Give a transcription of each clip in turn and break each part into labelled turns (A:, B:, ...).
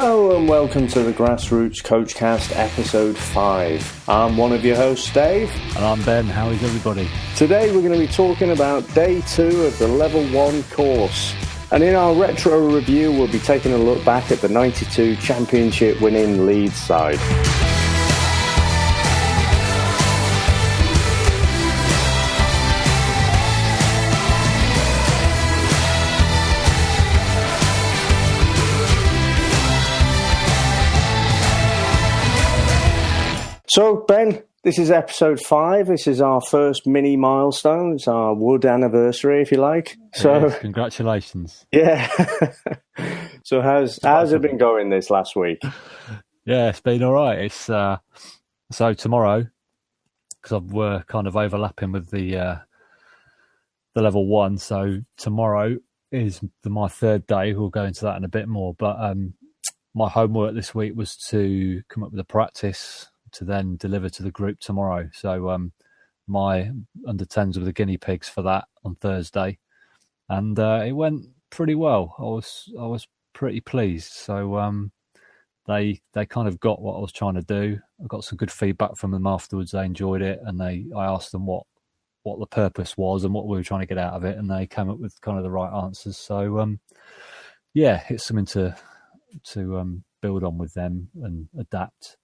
A: Hello and welcome to the Grassroots Coachcast episode 5. I'm one of your hosts, Dave.
B: And I'm Ben. How is everybody?
A: Today we're going to be talking about day 2 of the level 1 course. And in our retro review, we'll be taking a look back at the 92 championship winning Leeds side. So, Ben, this is episode 5. This is our first mini milestone. It's our wood anniversary, if you like. So,
B: yes, congratulations.
A: Yeah. So, how's it been going this last week?
B: Yeah, it's been all right. It's so tomorrow, because we're kind of overlapping with the level 1. So tomorrow is my third day. We'll go into that in a bit more. But my homework this week was to come up with a practice to then deliver to the group tomorrow. So my under 10s were the guinea pigs for that on Thursday, and it went pretty well. I was pretty pleased. So they kind of got what I was trying to do. I got some good feedback from them afterwards. They enjoyed it, and I asked them what the purpose was and what we were trying to get out of it, and they came up with kind of the right answers. So yeah, it's something to build on with them and adapt.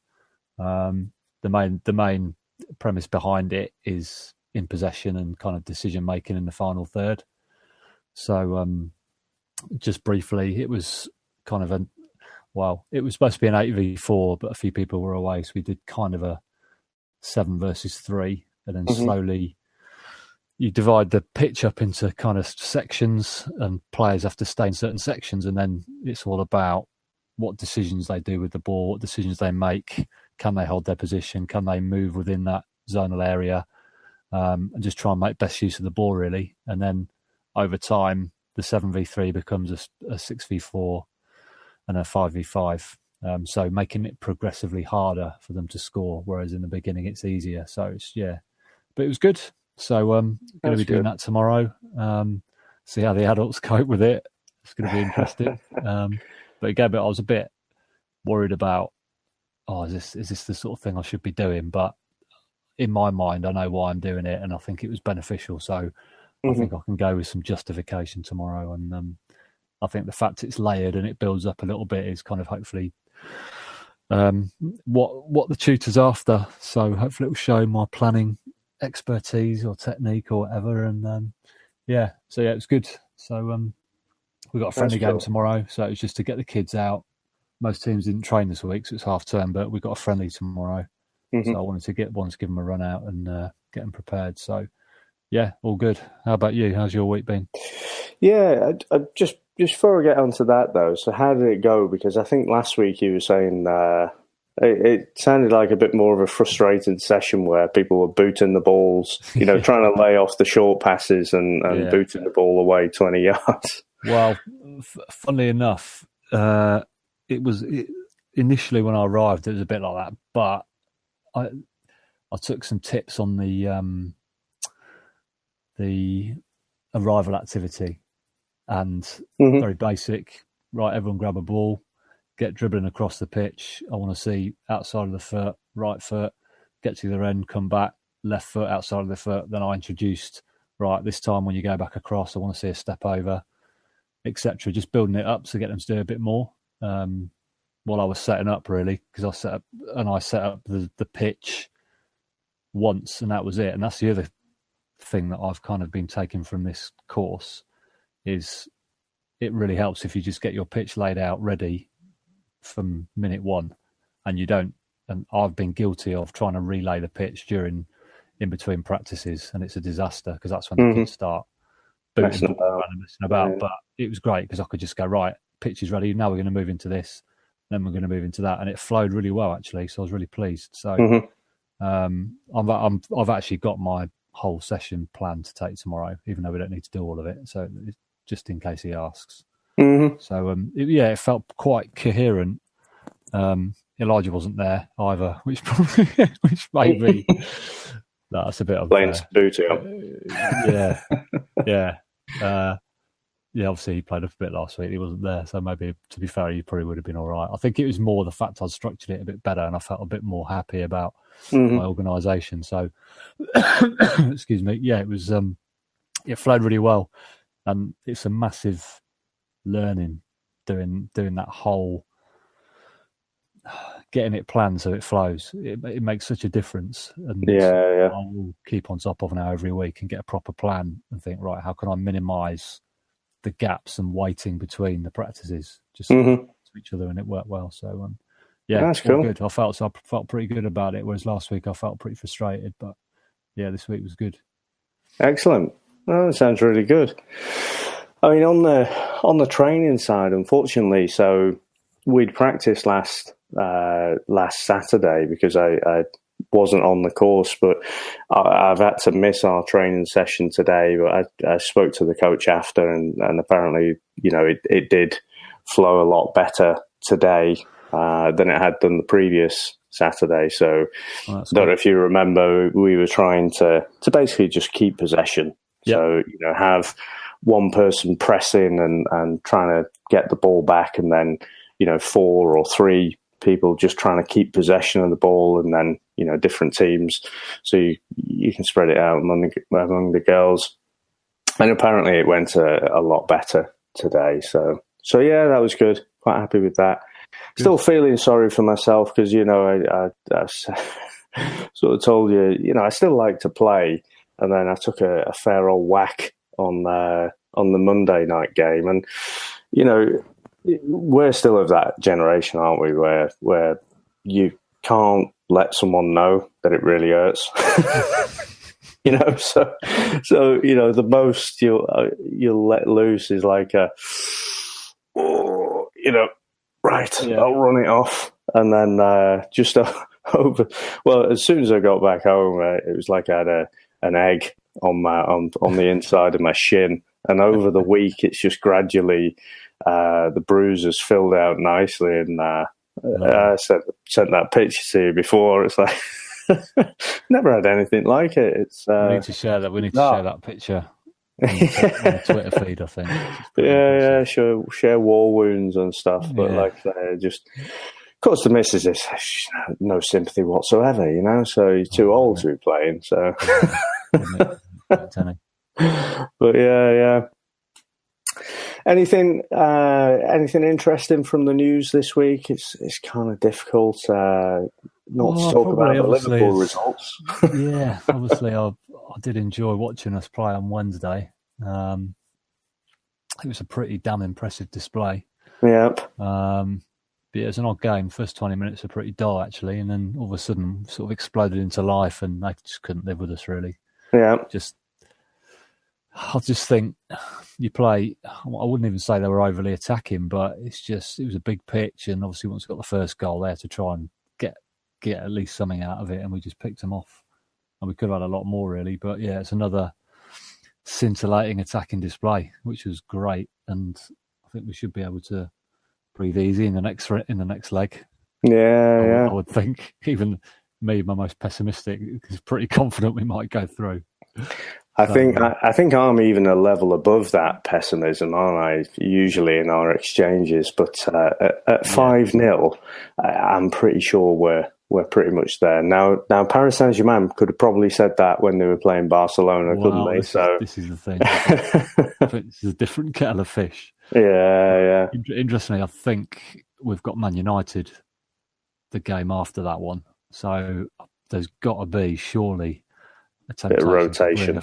B: The main premise behind it is in possession and kind of decision making in the final third. So just briefly, it was kind of it was supposed to be an 8v4, but a few people were away, so we did kind of a 7 versus 3, and then slowly you divide the pitch up into kind of sections, and players have to stay in certain sections, and then it's all about what decisions they do with the ball, what decisions they make. Can they hold their position? Can they move within that zonal area? And just try and make best use of the ball, really. And then over time, the 7v3 becomes a 6v4 and a 5v5. So making it progressively harder for them to score, whereas in the beginning it's easier. So but it was good. So going to be doing that tomorrow. See how the adults cope with it. It's going to be interesting. But again, I was a bit worried about, is this the sort of thing I should be doing? But in my mind, I know why I'm doing it, and I think it was beneficial. So I think I can go with some justification tomorrow. And I think the fact it's layered and it builds up a little bit is kind of hopefully what the tutor's after. So hopefully it will show my planning expertise or technique or whatever. And it was good. So we've got a friendly game tomorrow. So it was just to get the kids out. Most teams didn't train this week, so it's half term, but we've got a friendly tomorrow. So I wanted to give them a run out and get them prepared. So, yeah, all good. How about you? How's your week been?
A: Yeah, I just before we get onto that, though, so how did it go? Because I think last week you were saying it sounded like a bit more of a frustrated session where people were booting the balls, trying to lay off the short passes and booting the ball away 20 yards.
B: Well, funnily enough, initially when I arrived, it was a bit like that, but I took some tips on the arrival activity, and very basic. Right, everyone grab a ball, get dribbling across the pitch. I want to see outside of the foot, right foot, get to the other end, come back, left foot, outside of the foot. Then I introduced, right, this time when you go back across, I want to see a step over, etc. Just building it up to get them to do a bit more. While I was setting up, really, because I set up the pitch once, and that was it. And that's the other thing that I've kind of been taking from this course is it really helps if you just get your pitch laid out ready from minute 1, and you don't. And I've been guilty of trying to relay the pitch in between practices, and it's a disaster because that's when the kids start booting about. Yeah. But it was great because I could just go, right, pitch is ready. Now we're going to move into this. Then we're going to move into that, and it flowed really well actually. So I was really pleased. So I've actually got my whole session planned to take tomorrow, even though we don't need to do all of it. So just in case he asks. So it felt quite coherent. Elijah wasn't there either, which made me. That's a bit of
A: playing booty up.
B: Yeah. yeah, obviously he played up a bit last week. He wasn't there, so maybe, to be fair, he probably would have been all right. I think it was more the fact I'd structured it a bit better and I felt a bit more happy about my organisation. So, excuse me, yeah, it was. It flowed really well, and it's a massive learning doing that whole getting it planned so it flows. It makes such a difference, and I will keep on top of now every week and get a proper plan and think, right, how can I minimise the gaps and waiting between the practices just to each other, and it worked well. So yeah,
A: that's cool.
B: Good. I felt pretty good about it, whereas last week I felt pretty frustrated, but yeah, this week was good.
A: Excellent. Well, that sounds really good. I mean, on the training side, unfortunately, so we'd practiced last Saturday because I wasn't on the course, but I've had to miss our training session today. But I spoke to the coach after, and apparently, it did flow a lot better today than it had done the previous Saturday. So I don't know if you remember, we were trying to basically just keep possession. Yep. So, have one person pressing and trying to get the ball back, and then, 4 or 3 people just trying to keep possession of the ball, and then, different teams. So you can spread it out among the girls. And apparently it went a lot better today. So yeah, that was good. Quite happy with that. Good. Still feeling sorry for myself because, I sort of told you, I still like to play. And then I took a fair old whack on the Monday night game. And, we're still of that generation, aren't we, where you can't let someone know that it really hurts. So the most you'll let loose is like right, yeah. I'll run it off. And then just over, well, as soon as I got back home, it was like I had an egg on the inside of my shin. And over the week, it's just gradually, the bruise has filled out nicely. And I sent that picture to you before. It's like, never had anything like it. It's
B: we need to share that. We need to share that picture on the Twitter feed, I think.
A: Yeah, share war wounds and stuff. But like I say, just, of course, the missus is no sympathy whatsoever, so you're too old to be playing. So, but yeah. Anything interesting from the news this week? It's kind of difficult not to talk about the Liverpool results.
B: Yeah, obviously, I did enjoy watching us play on Wednesday. It was a pretty damn impressive display.
A: Yep.
B: But it was an odd game. First 20 minutes were pretty dull, actually, and then all of a sudden, sort of exploded into life, and they just couldn't live with us, really.
A: Yeah.
B: I just think you play. I wouldn't even say they were overly attacking, but it was a big pitch, and obviously once we got the first goal there to try and get at least something out of it, and we just picked them off. And we could have had a lot more, really, but yeah, it's another scintillating attacking display, which was great, and I think we should be able to breathe easy in the next leg.
A: Yeah,
B: I would think. Even me, my most pessimistic, is pretty confident we might go through.
A: I think I'm even a level above that pessimism, aren't I? Usually in our exchanges, but at 5-0, I'm pretty sure we're pretty much there now. Paris Saint-Germain could have probably said that when they were playing Barcelona, couldn't they?
B: This is the thing. I think this is a different kettle of fish.
A: Yeah.
B: Interestingly, I think we've got Man United the game after that one, so there's got to be surely a
A: bit of rotation.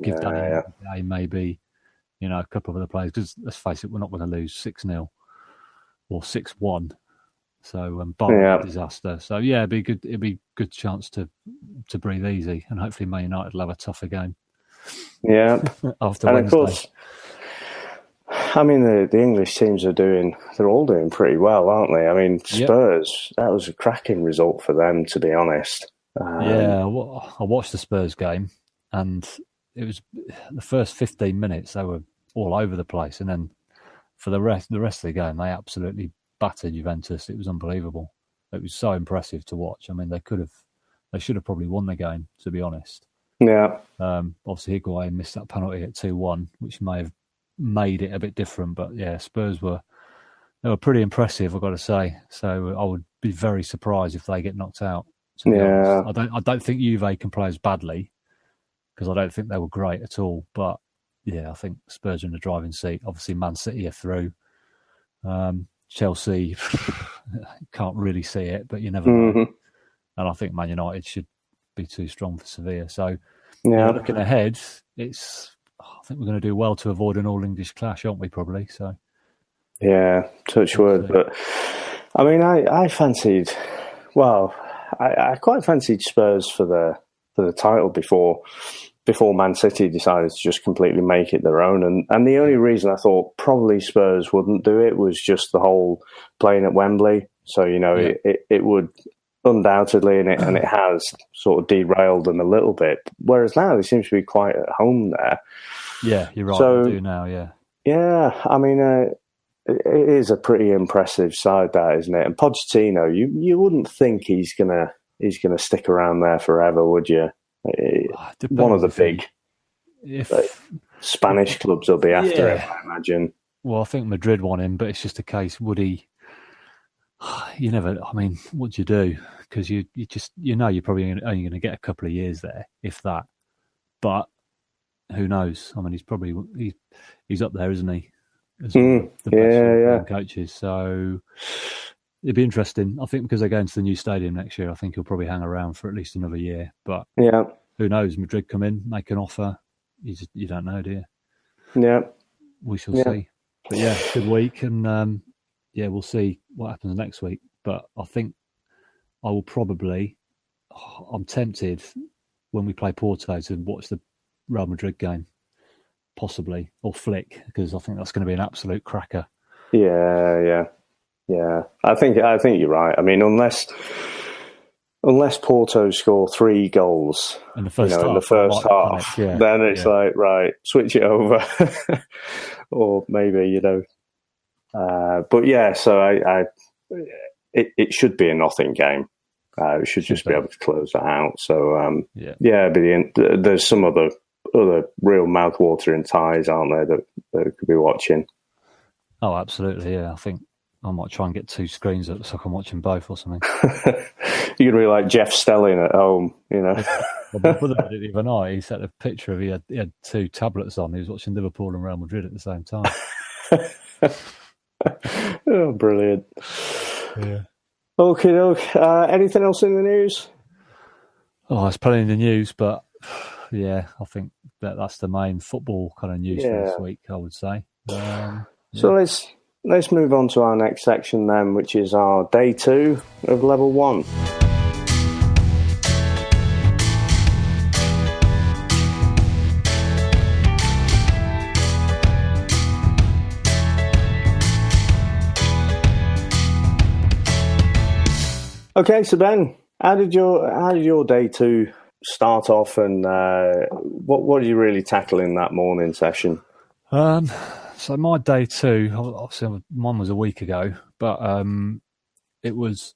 B: Give Danny maybe a couple of other players, because let's face it, we're not going to lose 6-0 or 6-1. So bar disaster. So yeah, it'd be good chance to breathe easy, and hopefully Man United will have a tougher game.
A: Yeah,
B: after
A: and
B: Wednesday.
A: Of course, I mean the English teams they're all doing pretty well, aren't they? I mean Spurs, that was a cracking result for them, to be honest.
B: I watched the Spurs game, and it was the first 15 minutes they were all over the place, and then for the rest of the game they absolutely battered Juventus. It was unbelievable. It was so impressive to watch. I mean, they should have probably won the game, to be honest.
A: Yeah.
B: Obviously Higuain missed that penalty at 2-1, which may have made it a bit different. But yeah, Spurs were pretty impressive, I've got to say. So I would be very surprised if they get knocked out. To be honest, I don't think Juve can play as badly, because I don't think they were great at all. But yeah, I think Spurs are in the driving seat. Obviously, Man City are through. Chelsea can't really see it, but you never know. And I think Man United should be too strong for Sevilla. So looking ahead, I think we're going to do well to avoid an all-English clash, aren't we? Probably. So
A: yeah, touch wood. But I mean, I fancied. Well, I quite fancied Spurs for the title before Man City decided to just completely make it their own. And the only reason I thought probably Spurs wouldn't do it was just the whole playing at Wembley. So, it would undoubtedly, and it has sort of derailed them a little bit. Whereas now they seem to be quite at home there.
B: Yeah, you're right. So, they do now, yeah.
A: Yeah, I mean, it is a pretty impressive side, that, isn't it? And Pochettino, you wouldn't think he's gonna stick around there forever, would you? One of the big Spanish clubs will be after him, I imagine.
B: Well, I think Madrid want him, but it's just a case, would he? You never. I mean, what do you do? Because you just you're probably only going to get a couple of years there, if that. But who knows? I mean, he's up there, isn't he? As the best coaches. So it'd be interesting. I think because they're going to the new stadium next year, I think he'll probably hang around for at least another year. But who knows? Madrid come in, make an offer. You don't know, do you?
A: Yeah,
B: we shall see. But yeah, good week, and we'll see what happens next week. But I think I will probably. I'm tempted when we play Porto to watch the Real Madrid game, possibly, or flick, because I think that's going to be an absolute cracker.
A: Yeah. I think you're right. I mean, unless Porto score 3 goals
B: in the first
A: half, then it's like, right, switch it over, or maybe but yeah. So it should be a nothing game. We should just be able to close that out. So but there's some other real mouth-watering ties, aren't there, that we could be watching?
B: Oh, absolutely, yeah. I think I might try and get 2 screens up so I can watch them both or something.
A: You could be like Jeff Stelling at home,
B: Well, my brother did it the other night. He sent a picture of he had 2 tablets on. He was watching Liverpool and Real Madrid at the same time.
A: Oh, brilliant.
B: Yeah.
A: Okay. Anything else in the news?
B: Oh, it's plenty in the news, but yeah, I think that's the main football kind of news for this week, I would say.
A: So let's move on to our next section then, which is our day 2 of level 1. Okay, so Ben, how did your day 2 start off, and what did you really tackle in that morning session?
B: So my day 2, obviously mine was a week ago, but it was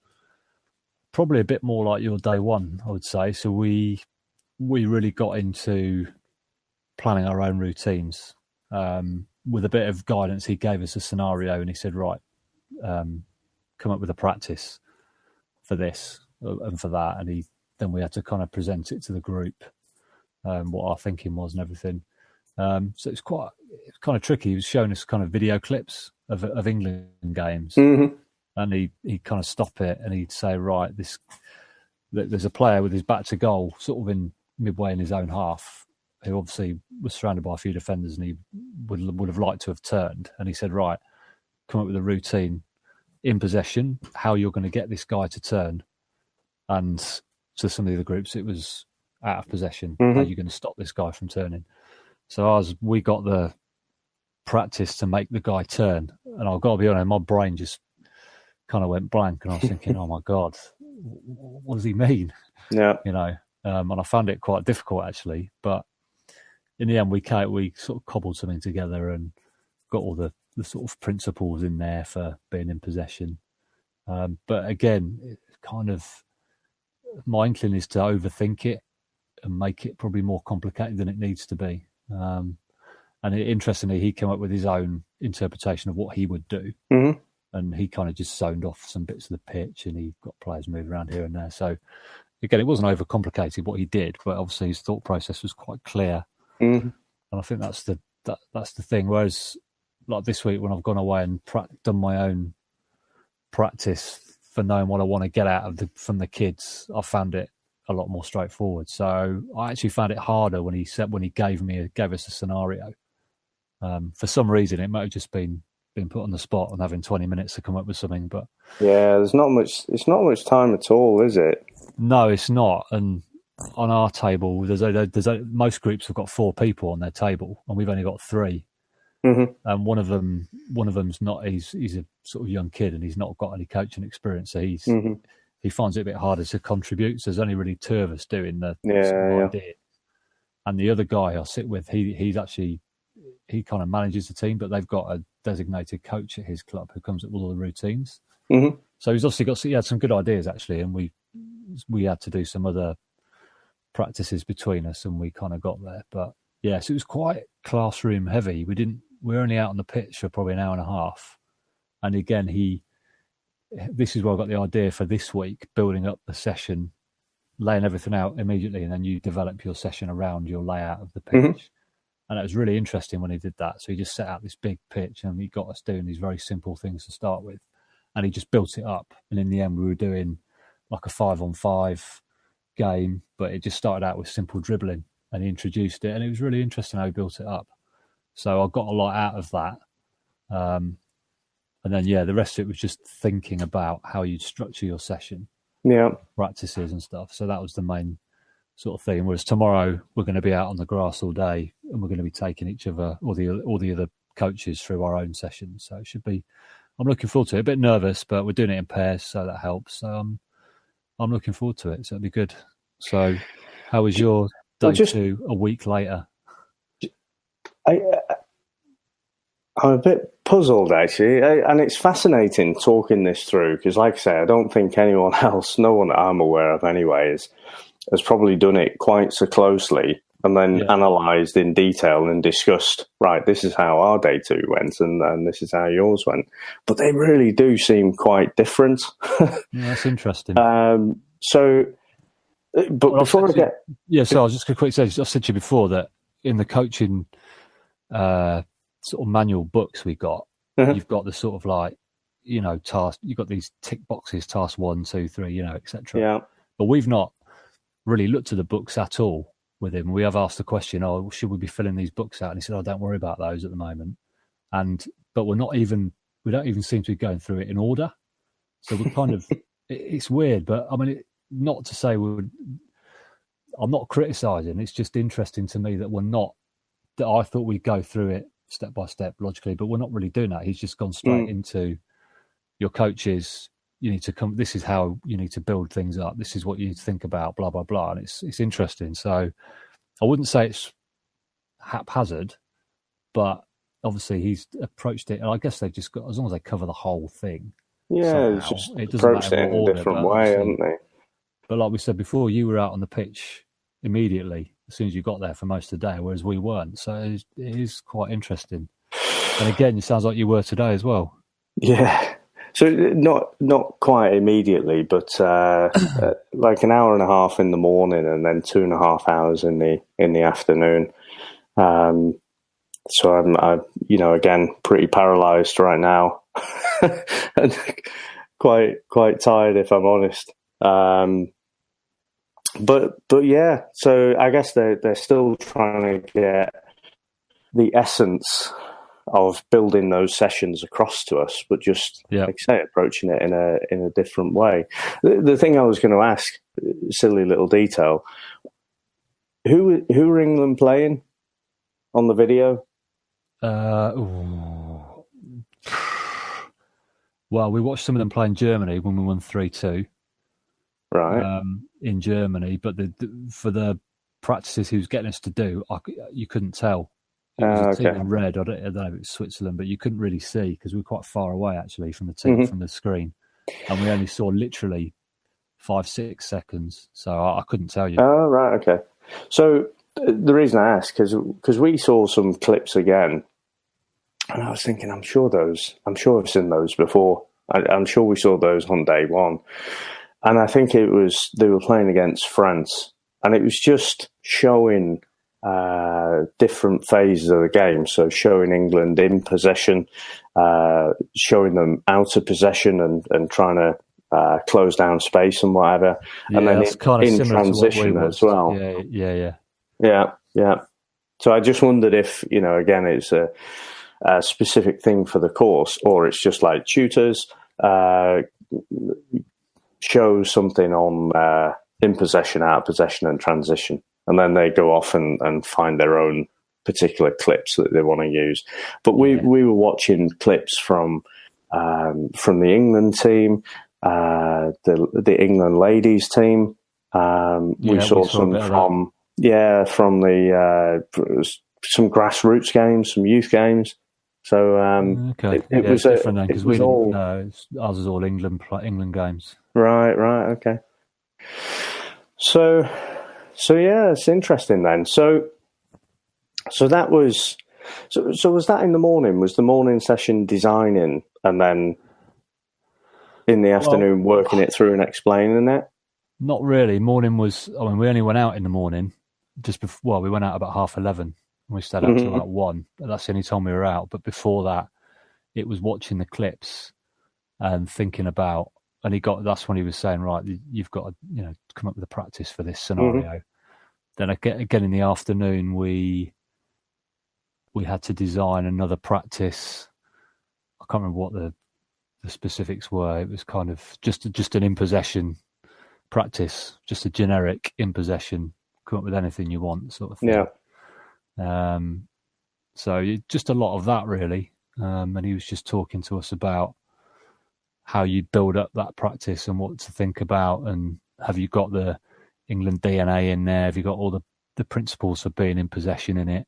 B: probably a bit more like your day 1, I would say. So we really got into planning our own routines. With a bit of guidance, he gave us a scenario and he said, right, come up with a practice for this and for that. And then we had to kind of present it to the group, what our thinking was and everything. So it's kind of tricky. He was showing us kind of video clips of England games, and he'd kind of stop it and he'd say, right, there's a player with his back to goal, sort of in midway in his own half, who obviously was surrounded by a few defenders, and he would have liked to have turned. And he said, right, come up with a routine in possession, how you're going to get this guy to turn. And to some of the groups, it was out of possession. How you're going to stop this guy from turning. So we got the practice to make the guy turn. And I've got to be honest, my brain just kind of went blank. And I was thinking, oh my God, what does he mean?
A: Yeah.
B: And I found it quite difficult, actually. But in the end, we sort of cobbled something together and got all the sort of principles in there for being in possession. But again, it kind of, my inkling is to overthink it and make it probably more complicated than it needs to be. And interestingly, he came up with his own interpretation of what he would do.
A: Mm-hmm.
B: And he kind of just zoned off some bits of the pitch, and he got players moving around here and there. So again, it wasn't overcomplicated what he did, but obviously his thought process was quite clear.
A: Mm-hmm.
B: And I think that's the thing. Whereas, like this week, when I've gone away and done my own practice for knowing what I want to get out of from the kids, I found it a lot more straightforward. So I actually found it harder when he gave us a scenario. For some reason, it might have just been put on the spot and having 20 minutes to come up with something. But
A: yeah, it's not much time at all, is it?
B: No, it's not. And on our table, most groups have got 4 people on their table, and we've only got 3.
A: Mm-hmm.
B: And one of them's not. He's a sort of young kid, and he's not got any coaching experience, so he finds it a bit harder to contribute. So there's only really 2 of us doing the idea. And the other guy I sit with, he kind of manages the team, but they've got a designated coach at his club who comes up with all the routines.
A: Mm-hmm.
B: So he's obviously he had some good ideas actually, and we had to do some other practices between us, and we kind of got there. But yes, it was quite classroom heavy. We were only out on the pitch for probably an hour and a half. And again, this is where I got the idea for this week, building up the session, laying everything out immediately, and then you develop your session around your layout of the pitch. Mm-hmm. And it was really interesting when he did that. So he just set out this big pitch, and he got us doing these very simple things to start with. And he just built it up. And in the end, we were doing like a 5-on-5 game, but it just started out with simple dribbling, and he introduced it. And it was really interesting how he built it up. So I got a lot out of that. And then, the rest of it was just thinking about how you'd structure your session, practices and stuff. So that was the main sort of thing. Whereas tomorrow we're going to be out on the grass all day, and we're going to be taking each other or the other coaches through our own sessions. So it should be. I'm looking forward to it. A bit nervous, but we're doing it in pairs, so that helps. So I'm looking forward to it. So it'll be good. So, how was your day 2 a week later?
A: I'm a bit puzzled actually, and it's fascinating talking this through because, like I say, I don't think anyone else, no one that I'm aware of anyway, has probably done it quite so closely and then analysed in detail and discussed, right, this is how our day 2 went and this is how yours went. But they really do seem quite different.
B: That's interesting.
A: Before I get...
B: so I was just going to quickly say, I've said to you before that in the coaching sort of manual books we got, you've got the sort of like, task, you've got these tick boxes, task 1, 2, 3, etc.
A: Yeah.
B: But we've not really looked at the books at all with him. We have asked the question, should we be filling these books out? And he said, don't worry about those at the moment. But we don't even seem to be going through it in order. So we're kind of, it's weird, but I mean, not to say I'm not criticising. It's just interesting to me that I thought we'd go through it step by step logically, but we're not really doing that. He's just gone straight into your coaches. You need to come. This is how you need to build things up. This is what you need to think about. Blah blah blah. And it's interesting. So I wouldn't say it's haphazard, but obviously he's approached it. And I guess they've just got, as long as they cover the whole thing.
A: Yeah, it's just approached it in a different way, haven't they?
B: But like we said before, you were out on the pitch immediately as soon as you got there for most of the day, whereas we weren't. So it is quite interesting. And again, it sounds like you were today as well.
A: Yeah. So not quite immediately, but like an hour and a half in the morning, and then 2.5 hours in the afternoon. So I'm again pretty paralysed right now, and quite tired if I'm honest. But yeah, so I guess they're still trying to get the essence of building those sessions across to us, but just like I say, approaching it in a different way. The thing I was going to ask, silly little detail, who were England playing on the video?
B: Well, we watched some of them playing Germany when we won 3-2.
A: Right.
B: In Germany, but for the practices he was getting us to do, you couldn't tell. It was a team in red. I don't know if it was Switzerland, but you couldn't really see because we were quite far away actually from the team, from the screen, and we only saw literally 5-6 seconds. So I couldn't tell you.
A: Oh, right, okay. So the reason I asked, because we saw some clips again, and I was thinking, I'm sure I've seen those before. I'm sure we saw those on day one. And I think they were playing against France, and it was just showing different phases of the game. So showing England in possession, showing them out of possession and trying to close down space and whatever.
B: Yeah,
A: and then
B: that's kind of
A: in
B: similar
A: transition
B: to what we
A: as well.
B: Yeah.
A: So I just wondered if, again, it's a specific thing for the course, or it's just like tutors show something on in possession, out of possession, and transition, and then they go off and find their own particular clips that they want to use. But we were watching clips from the England team, the England ladies team. We saw some from the some grassroots games, some youth games. So it was
B: different then, because ours is all England games.
A: Right, okay. So yeah, it's interesting then. So that was was that in the morning? Was the morning session designing and then in the afternoon working it through and explaining it?
B: Not really. Morning was. I mean, we only went out in the morning just before. Well, we went out about 11:30. We stayed out till about 1. That's the only time we were out. But before that, it was watching the clips and thinking about. And that's when he was saying, right, you've got to come up with a practice for this scenario. Then again in the afternoon, we had to design another practice. I can't remember what the specifics were. It was kind of just an in possession practice, just a generic in possession. Come up with anything you want, sort of thing.
A: Yeah.
B: So just a lot of that really. And he was just talking to us about how you build up that practice and what to think about, and have you got the England DNA in there? Have you got all the principles for being in possession in it?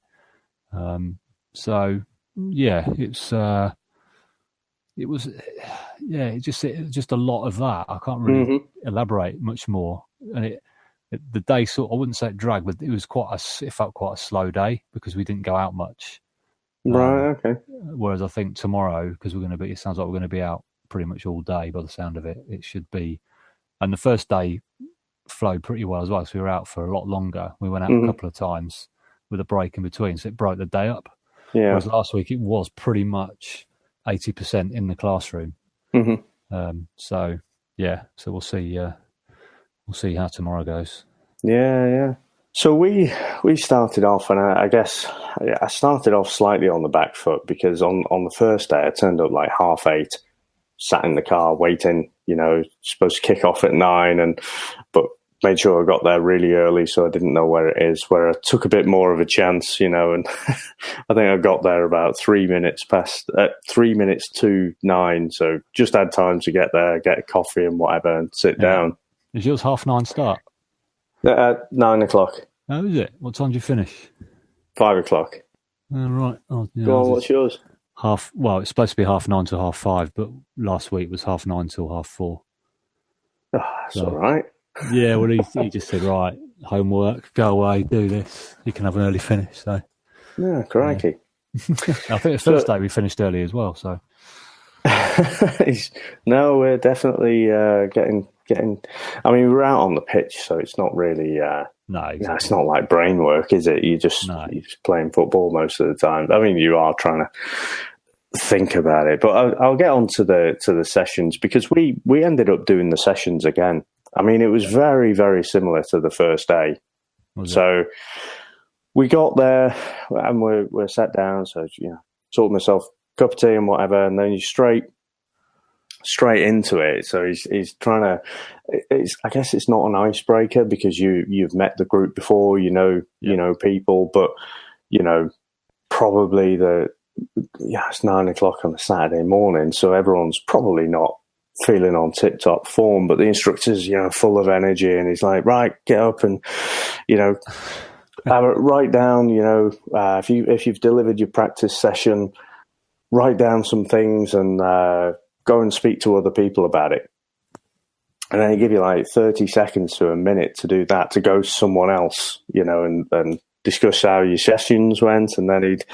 B: So yeah, it was just a lot of that. I can't really elaborate much more. And the day I wouldn't say it dragged, but it felt quite a slow day because we didn't go out much.
A: Right. Okay.
B: Whereas I think tomorrow, because it sounds like we're going to be out pretty much all day by the sound of it. It should be. And the first day flowed pretty well as well, so we were out for a lot longer. We went out a couple of times with a break in between, so it broke the day up.
A: Yeah.
B: Whereas last week it was pretty much 80% in the classroom. So we'll see. We'll see how tomorrow goes.
A: Yeah. So we started off, and I guess I started off slightly on the back foot because on the first day I turned up like 8:30, sat in the car waiting. Supposed to kick off at 9, but made sure I got there really early so I didn't know where it is. Where I took a bit more of a chance, and I think I got there about 3 minutes to 9. So just had time to get there, get a coffee and whatever, and sit down.
B: Is yours 9:30 start?
A: 9:00.
B: Oh, is it? What time do you finish?
A: 5:00.
B: Right. Oh, yeah,
A: go on, what's yours?
B: It's supposed to be 9:30 to 5:30, but last week was 9:30 till 4:30.
A: Oh, that's all right.
B: Yeah, well, he just said, right, homework, go away, do this. You can have an early finish. So,
A: yeah, crikey.
B: I think the first day we finished early as well. So,
A: no, we're definitely getting. I mean, we're out on the pitch, so it's not really.
B: No, exactly.
A: It's not like brain work, is it? You're just playing football most of the time. I mean, you are trying to think about it, but I'll get on to the sessions, because we ended up doing the sessions again. I mean, it was very, very similar to the first day. So we got there and we're sat down. So sorted myself a cup of tea and whatever, and then you straight into it. So he's trying to. I guess it's not an icebreaker because you've met the group before. You know people, but probably it's 9:00 on a Saturday morning, so everyone's probably not feeling on tip-top form, but the instructor's full of energy, and he's like, right, get up and write down if you've delivered your practice session, write down some things and go and speak to other people about it. And then he give you like 30 seconds to a minute to do that, to go to someone else, and discuss how your sessions went, and then he'd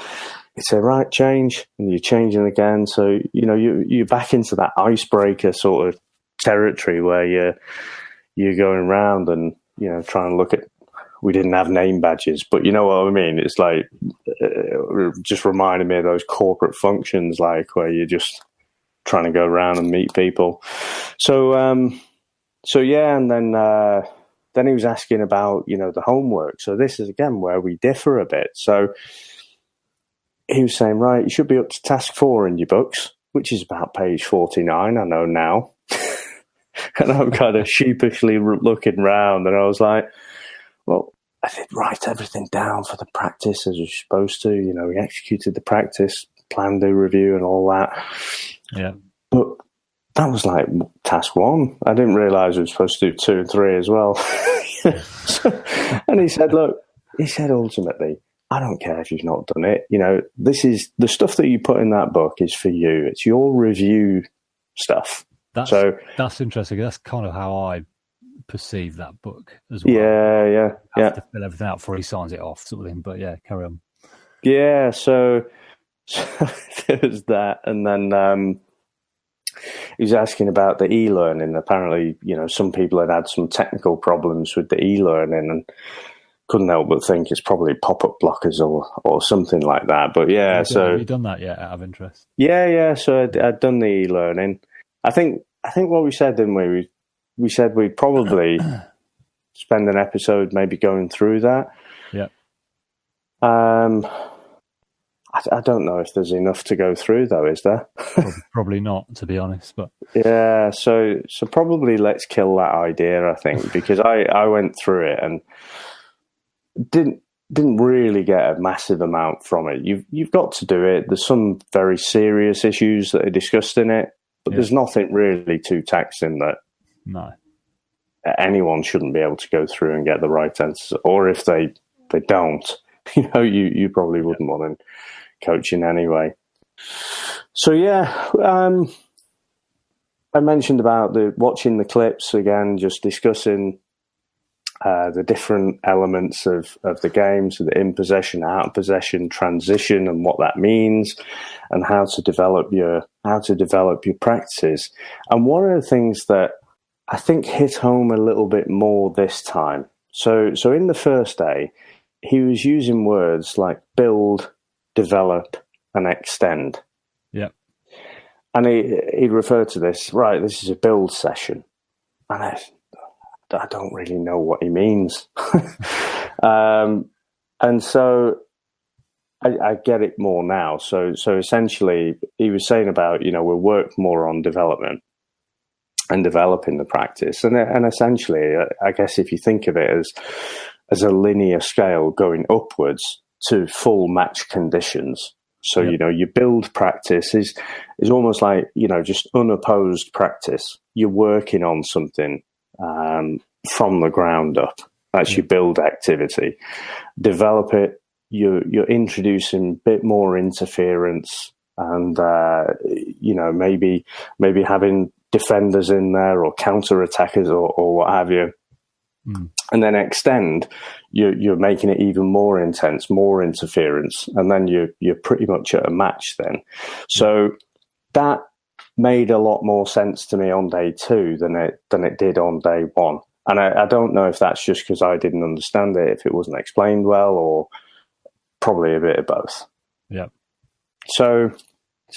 A: say, right, change, and you're changing again. So, you're back into that icebreaker sort of territory where you're going around and, trying to look at, we didn't have name badges, but you know what I mean? It's like, just reminded me of those corporate functions, like where you're just trying to go around and meet people. So yeah, and then he was asking about, the homework. So this is again where we differ a bit. So he was saying, right, you should be up to task 4 in your books, which is about page 49, I know now. And I'm kind of sheepishly looking round, and I was like, well, I did write everything down for the practice as we were supposed to. We executed the practice, planned the review and all that.
B: Yeah.
A: But that was like task 1. I didn't realise we were supposed to do 2 and 3 as well. And he said, ultimately, I don't care if you've not done it. This is the stuff that you put in that book is for you. It's your review stuff.
B: That's interesting. That's kind of how I perceive that book as well.
A: Yeah.
B: Have to fill everything out before he signs it off, sort of thing. But yeah, carry on.
A: Yeah, so there was that, and then he was asking about the e-learning. Apparently, some people had some technical problems with the e-learning, and couldn't help but think it's probably pop-up blockers or something like that. But yeah,
B: have you done that yet? Out of interest?
A: Yeah. So I'd done the e-learning. I think what we said, didn't we? We said we'd probably spend an episode maybe going through that.
B: Yeah.
A: I don't know if there's enough to go through, though, is there?
B: Probably not, to be honest. But
A: yeah, so probably let's kill that idea, I think, because I went through it and didn't really get a massive amount from it. You've got to do it. There's some very serious issues that are discussed in it, but there's nothing really too taxing that anyone shouldn't be able to go through and get the right answers. Or if they don't, you probably wouldn't want them coaching anyway. So yeah, I mentioned about watching the clips again, just discussing the different elements of the game, so the in possession, out of possession, transition, and what that means, and how to develop your practices. And one of the things that I think hit home a little bit more this time. So in the first day, he was using words like build, develop, and extend.
B: Yeah.
A: And he referred to this, right, this is a build session. And I don't really know what he means. And so I get it more now. So essentially, he was saying about, we'll work more on development and developing the practice. And essentially, I guess if you think of it as a linear scale going upwards to full match conditions. So, your build practice is almost like, just unopposed practice. You're working on something from the ground up. That's your build activity. Develop it. You're introducing a bit more interference and, maybe having defenders in there or counter attackers or what have you. And then extend, you're making it even more intense, more interference, and then you're pretty much at a match then. So that made a lot more sense to me on day 2 than it did on day 1. And I don't know if that's just because I didn't understand it, if it wasn't explained well, or probably a bit of both.
B: Yeah.
A: So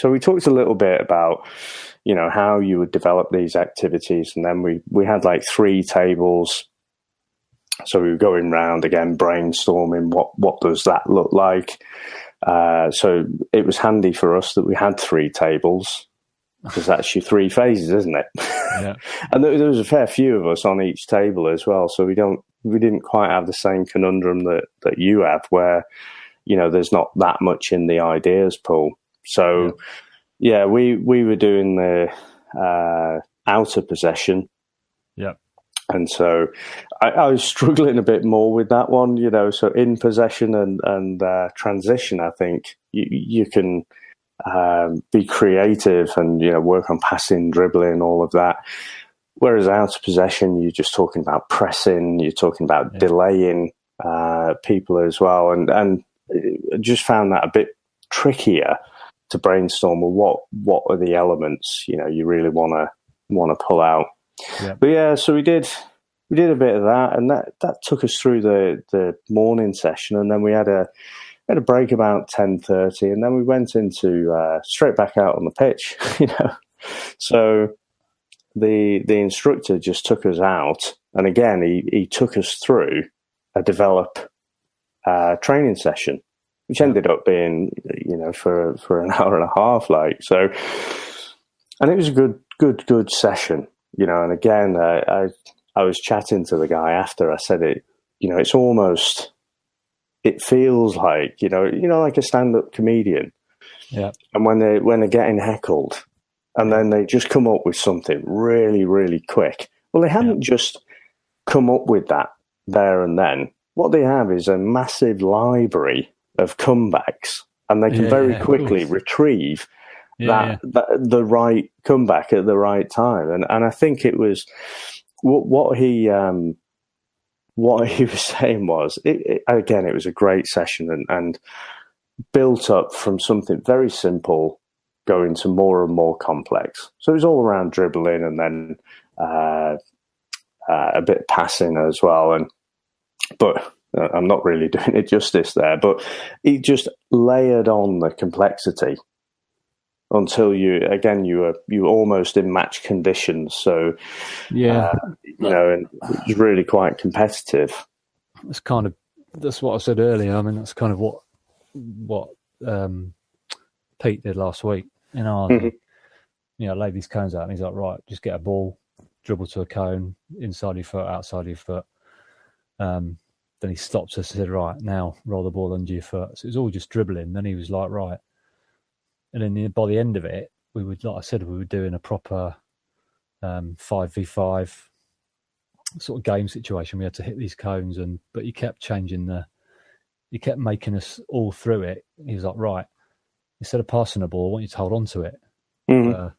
A: we talked a little bit about, how you would develop these activities, and then we had like 3 tables. So we were going round again, brainstorming what does that look like. So it was handy for us that we had 3 tables, because that's your 3 phases, isn't it?
B: Yeah.
A: And there was a fair few of us on each table as well. So we didn't quite have the same conundrum that you have, where there's not that much in the ideas pool. So yeah, we were doing the outer possession.
B: Yeah.
A: And so I was struggling a bit more with that one, so in possession and transition, I think you can be creative and, work on passing, dribbling, all of that. Whereas out of possession, you're just talking about pressing, you're talking about delaying, people as well, and just found that a bit trickier to brainstorm. Well, what are the elements you really want to pull out?
B: Yeah.
A: But yeah, so we did a bit of that, and that took us through the morning session, and then we had a break about 10:30, and then we went into straight back out on the pitch. So the instructor just took us out, and again he took us through a develop training session, which ended up being for an hour and a half, and it was a good session, and again I was chatting to the guy after. I said it's almost, it feels like like a stand-up comedian, and when they're getting heckled, and then they just come up with something really, really quick. Well, they haven't just come up with that there and then. What they have is a massive library of comebacks, and they can very quickly retrieve the right comeback at the right time. And I think it was what he was saying was, again, it was a great session and built up from something very simple going to more and more complex. So it was all around dribbling, and then a bit of passing as well. But I'm not really doing it justice there. But he just layered on the complexity until you were almost in match conditions. So and it was really quite competitive.
B: That's what I said earlier. I mean, that's kind of what Pete did last week. Laid these cones out, and he's like, right, just get a ball, dribble to a cone, inside your foot, outside your foot. Then he stopped us and said, right, now roll the ball under your foot. So it was all just dribbling. Then he was like, right. And then by the end of it, we were doing a proper 5v5 sort of game situation. We had to hit these cones, but he kept he kept making us all through it. He was like, right, instead of passing the ball, I want you to hold on to it for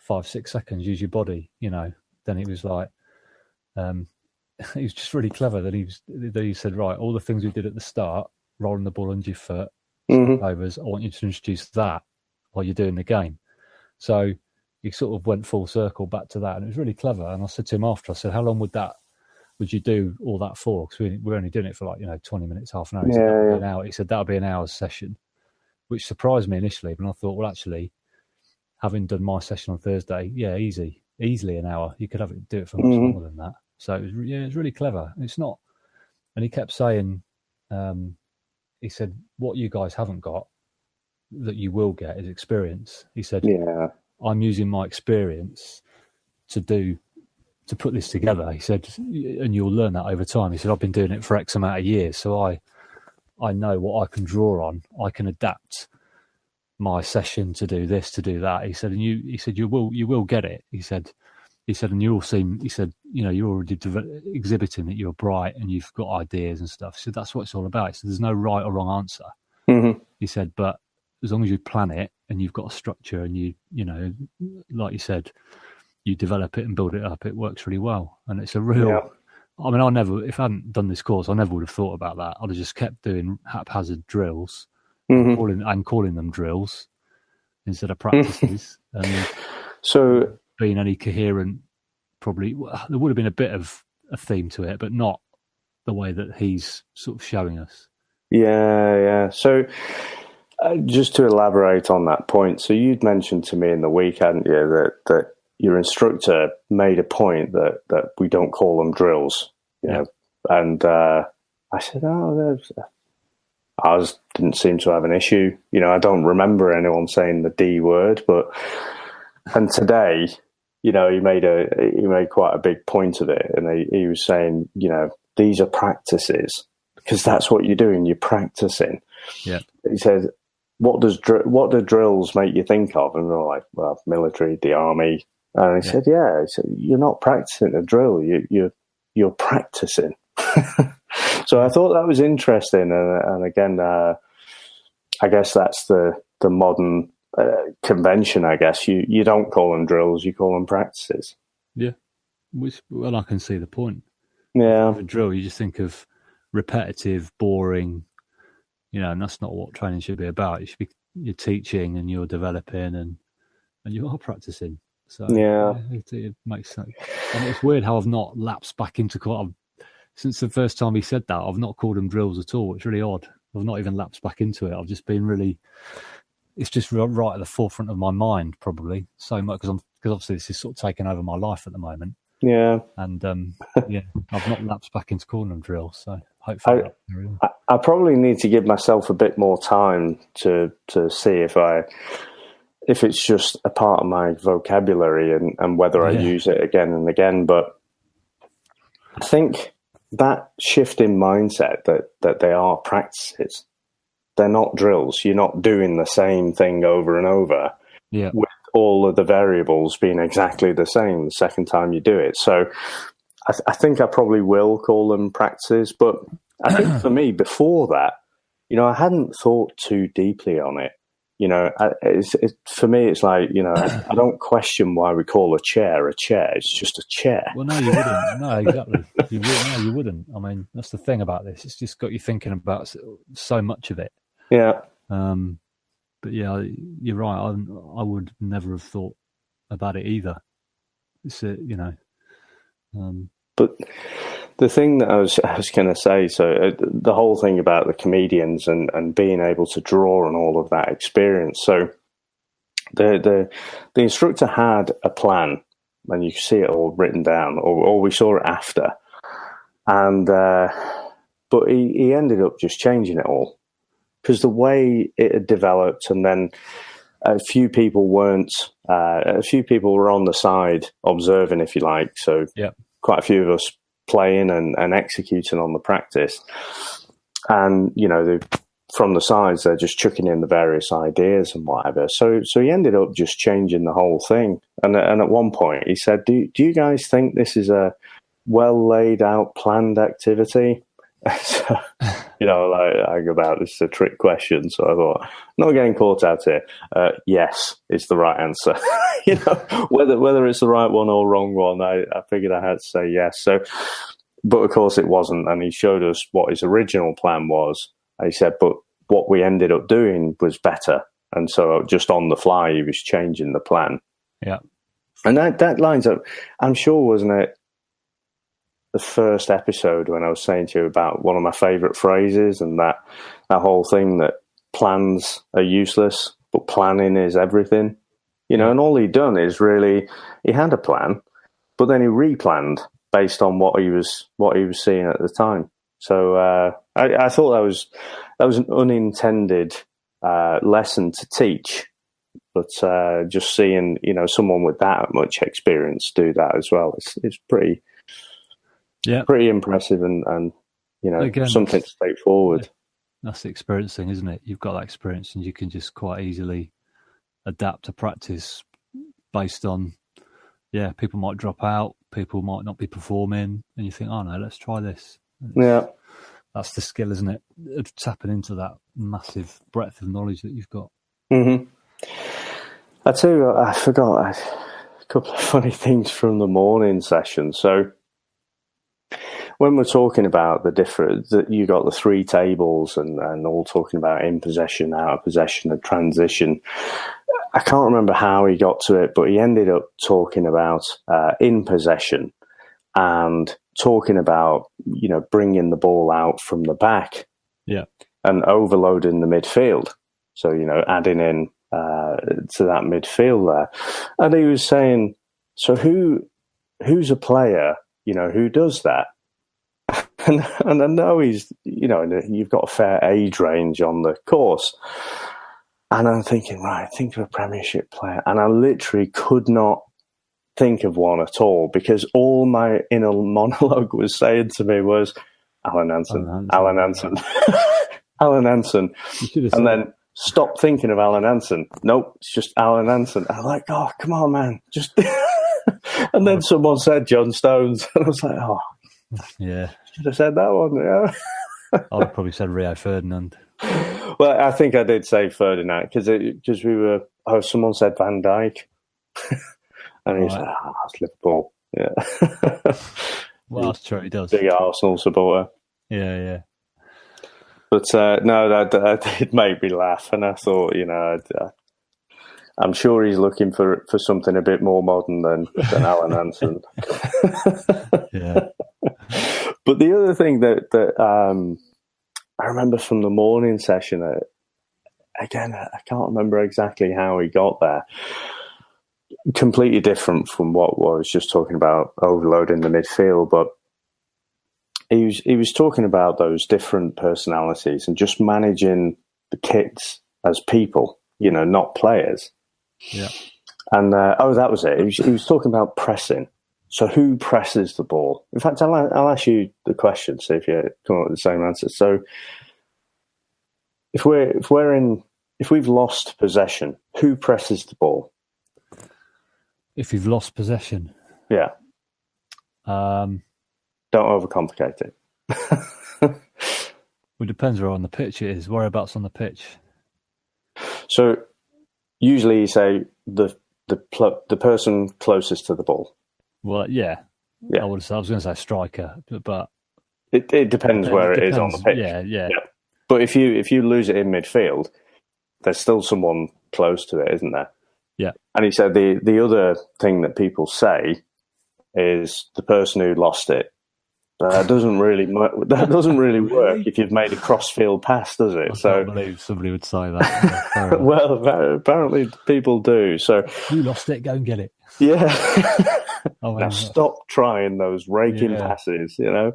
B: 5-6 seconds, use your body, Then he was like, he was just really clever that he said, right, all the things we did at the start, rolling the ball under your foot, overs, I want you to introduce that while you're doing the game. So he sort of went full circle back to that, and it was really clever. And I said to him after, I said, how long would you do all that for? Because we're only doing it for 20 minutes, half an hour. He said, that'll be an hour. He said, that'll be an hour's session, which surprised me initially. But I thought, well, actually, having done my session on Thursday, easily an hour. You could do it for much longer than that. So it was really clever. It's not, and he kept saying, he said, what you guys haven't got that you will get is experience. He said, I'm using my experience to put this together. He said, and you'll learn that over time. He said, I've been doing it for X amount of years, so I know what I can draw on. I can adapt my session to do this, to do that. He said, and you will get it. He said, and you all seem, he said, you're already exhibiting that you're bright and you've got ideas and stuff. He said, that's what it's all about. He said, there's no right or wrong answer. He said, but as long as you plan it and you've got a structure and you like you said, you develop it and build it up, it works really well. And it's a real, I mean, if I hadn't done this course, I never would have thought about that. I'd have just kept doing haphazard drills and calling them drills instead of practices. And so being any coherent, probably there would have been a bit of a theme to it, but not the way that he's sort of showing us.
A: Yeah. So just to elaborate on that point, so you'd mentioned to me in the week, hadn't you, that your instructor made a point that we don't call them drills, know, and I said, ours didn't seem to have an issue. I don't remember anyone saying the D word, and today, he made quite a big point of it, and he was saying, these are practices, because that's what you're doing, you're practicing.
B: Yeah.
A: He said, what do drills make you think of? And we're like, well, military, the army. And he said, you're not practicing a drill, you're practicing. So I thought that was interesting, and again, I guess that's the modern convention. I guess you don't call them drills, you call them practices.
B: Yeah, well, I can see the point.
A: Yeah,
B: a drill, you just think of repetitive, boring, and that's not what training should be about. You're teaching and you're developing and you are practicing. So it makes sense. And it's weird how I've not lapsed back into since the first time he said that. I've not called them drills at all. It's really odd. I've not even lapsed back into it. I've just been really. It's just right at the forefront of my mind, probably so much because obviously this is sort of taking over my life at the moment.
A: Yeah,
B: and I've not lapsed back into calling them drills. So hopefully,
A: I probably need to give myself a bit more time to see if it's just a part of my vocabulary and whether I use it again and again. But I think that shift in mindset that they are practices, they're not drills. You're not doing the same thing over and over with all of the variables being exactly the same the second time you do it. So I think I probably will call them practices. But I think for me, before that, I hadn't thought too deeply on it. For me, it's like, I don't question why we call a chair. It's just a chair.
B: Well, no, you wouldn't. No, exactly. You wouldn't. I mean, that's the thing about this. It's just got you thinking about so much of it.
A: Yeah.
B: But yeah, you're right. I would never have thought about it either. It's
A: But the thing that I was going to say, so the whole thing about the comedians and being able to draw on all of that experience. So the instructor had a plan, and you can see it all written down, or we saw it after, and but he ended up just changing it all because the way it had developed, and then a few people were on the side observing, if you like. So quite a few of us playing and executing on the practice, and from the sides they're just chucking in the various ideas and whatever. So he ended up just changing the whole thing. And at one point he said, "Do you guys think this is a well laid out, planned activity?" So, I go about this is a trick question. So I thought, not getting caught out here. Yes, is the right answer. Whether it's the right one or wrong one, I figured I had to say yes. So, but of course it wasn't. And he showed us what his original plan was. And he said, but what we ended up doing was better. And so just on the fly, he was changing the plan.
B: Yeah.
A: And that lines up, I'm sure, wasn't it, the first episode when I was saying to you about one of my favourite phrases and that whole thing that plans are useless, but planning is everything. And all he'd done is really, he had a plan, but then he replanned based on what he was seeing at the time. So I thought that was an unintended lesson to teach, but just seeing someone with that much experience do that as well, it's pretty impressive and again, something to take forward.
B: That's the experience thing, isn't it? You've got that experience and you can just quite easily adapt to practice based on, people might drop out, people might not be performing, and you think, oh no, let's try this. That's the skill, isn't it? Tapping into that massive breadth of knowledge that you've got.
A: Mm-hmm. I tell you, I forgot a couple of funny things from the morning session. So when we're talking about you got the three tables and all talking about in possession, out of possession, and transition. I can't remember how he got to it, but he ended up talking about in possession and talking about, bringing the ball out from the back and overloading the midfield. So, adding in to that midfield there. And he was saying, so who's a player, who does that? And I know he's, you've got a fair age range on the course. And I'm thinking, right, think of a Premiership player. And I literally could not think of one at all because all my inner monologue was saying to me was Alan Hansen. Alan Hansen. And then stop thinking of Alan Hansen. Nope, it's just Alan Hansen. I'm like, oh, come on, man. Just. And then someone said John Stones. And I was like, oh.
B: Yeah.
A: Should have said that one. Yeah.
B: I would probably said Rio Ferdinand.
A: Well, I think I did say Ferdinand because we were. Oh, someone said Van Dijk, and he was like, "Oh, that's Liverpool." Yeah.
B: Well, that's true. He does.
A: Big Arsenal supporter.
B: Yeah.
A: But no, that did make me laugh, and I thought, I'm sure he's looking for something a bit more modern than Alan Hansen.
B: Yeah.
A: But the other thing that I remember from the morning session, again, I can't remember exactly how he got there. Completely different from what I was just talking about, overloading the midfield, but he was talking about those different personalities and just managing the kids as people, not players.
B: Yeah.
A: And that was it. He was talking about pressing. So who presses the ball? In fact, I'll ask you the question, see if you come up with the same answer. So if we've lost possession, who presses the ball?
B: If you've lost possession,
A: yeah. Don't overcomplicate it.
B: Well, it depends where on the pitch it is. Whereabouts on the pitch?
A: So usually you say the person closest to the ball.
B: Well, yeah. I was going to say striker, but
A: it depends where it is on the pitch.
B: Yeah.
A: But if you lose it in midfield, there's still someone close to it, isn't there?
B: Yeah.
A: And he said the other thing that people say is the person who lost it. That doesn't really work if you've made a cross-field pass, does it?
B: I can't believe somebody would say that. Yeah,
A: well, apparently people do. So
B: you lost it, go and get it.
A: Yeah. Now stop trying those raking passes.
B: Yeah.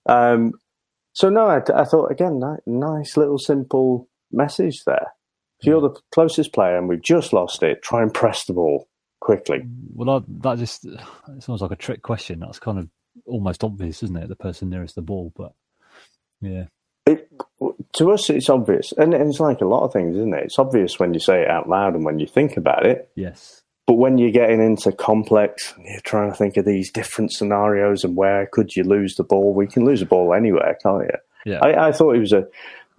A: So no, I thought again, nice little simple message there. If you're the closest player and we've just lost it, try and press the ball quickly.
B: Well, it sounds like a trick question. That's kind of almost obvious, isn't it? The person nearest the ball, but yeah.
A: To us, it's obvious. And it's like a lot of things, isn't it? It's obvious when you say it out loud and when you think about it.
B: Yes.
A: But when you're getting into complex, you're trying to think of these different scenarios and where could you lose the ball? We can lose the ball anywhere, can't you?
B: Yeah.
A: I thought it was a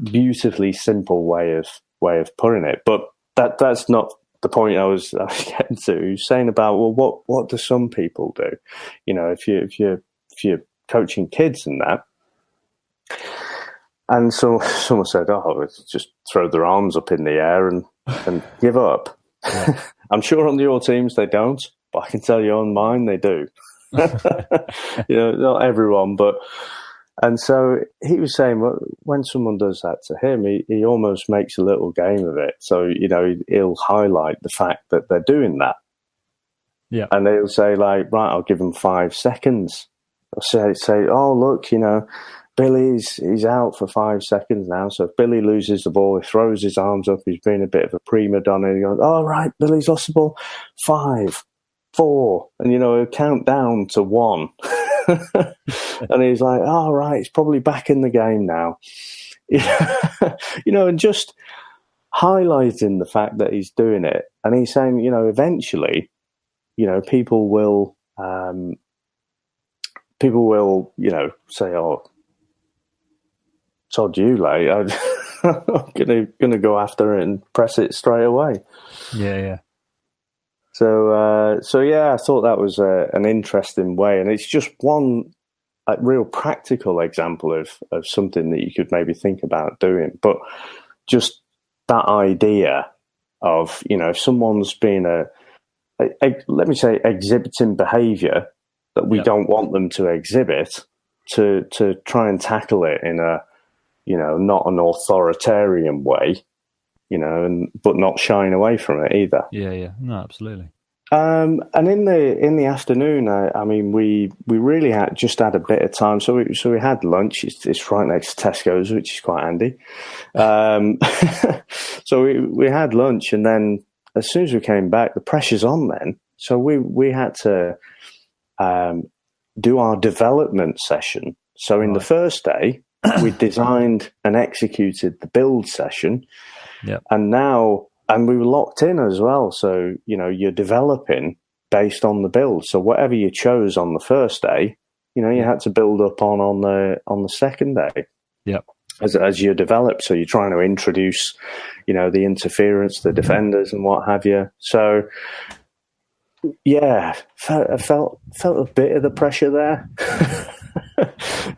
A: beautifully simple way of putting it. But that's not the point I was getting to. He was saying about, well, what do some people do? If you're coaching kids and that. And so someone said, let's just throw their arms up in the air and give up. Yeah. I'm sure on your teams they don't, but I can tell you on mine they do. Not everyone, but... And so he was saying, well, when someone does that to him, he almost makes a little game of it. So, he'll highlight the fact that they're doing that.
B: Yeah.
A: And they'll say, like, right, I'll give them 5 seconds. I'll say, oh, look, Billy's out for 5 seconds now. So if Billy loses the ball, he throws his arms up. He's been a bit of a prima donna. He goes, oh, right, Billy's lost the ball. 5, 4. And, he'll count down to 1. And he's like, oh, right, he's probably back in the game now. And just highlighting the fact that he's doing it. And he's saying, eventually, people will say, oh, sod you, like, I'm gonna go after it and press it straight away.
B: Yeah.
A: So I thought that was an interesting way, and it's just one real practical example of something that you could maybe think about doing. But just that idea of, if someone's been let me say, exhibiting behaviour that we don't want them to exhibit, to try and tackle it in a, not an authoritarian way, but not shying away from it either.
B: Yeah. No, absolutely.
A: And in the afternoon, we really had a bit of time, so we had lunch. It's right next to Tesco's, which is quite handy. So we had lunch, and then as soon as we came back, the pressure's on then. So we had to do our development session. So in the first day, we designed and executed the build session.
B: Yeah.
A: And we were locked in as well. So, you're developing based on the build. So whatever you chose on the first day, you had to build up on the second day.
B: Yeah.
A: As you develop. So you're trying to introduce, the interference, the defenders and what have you. So I felt a bit of the pressure there.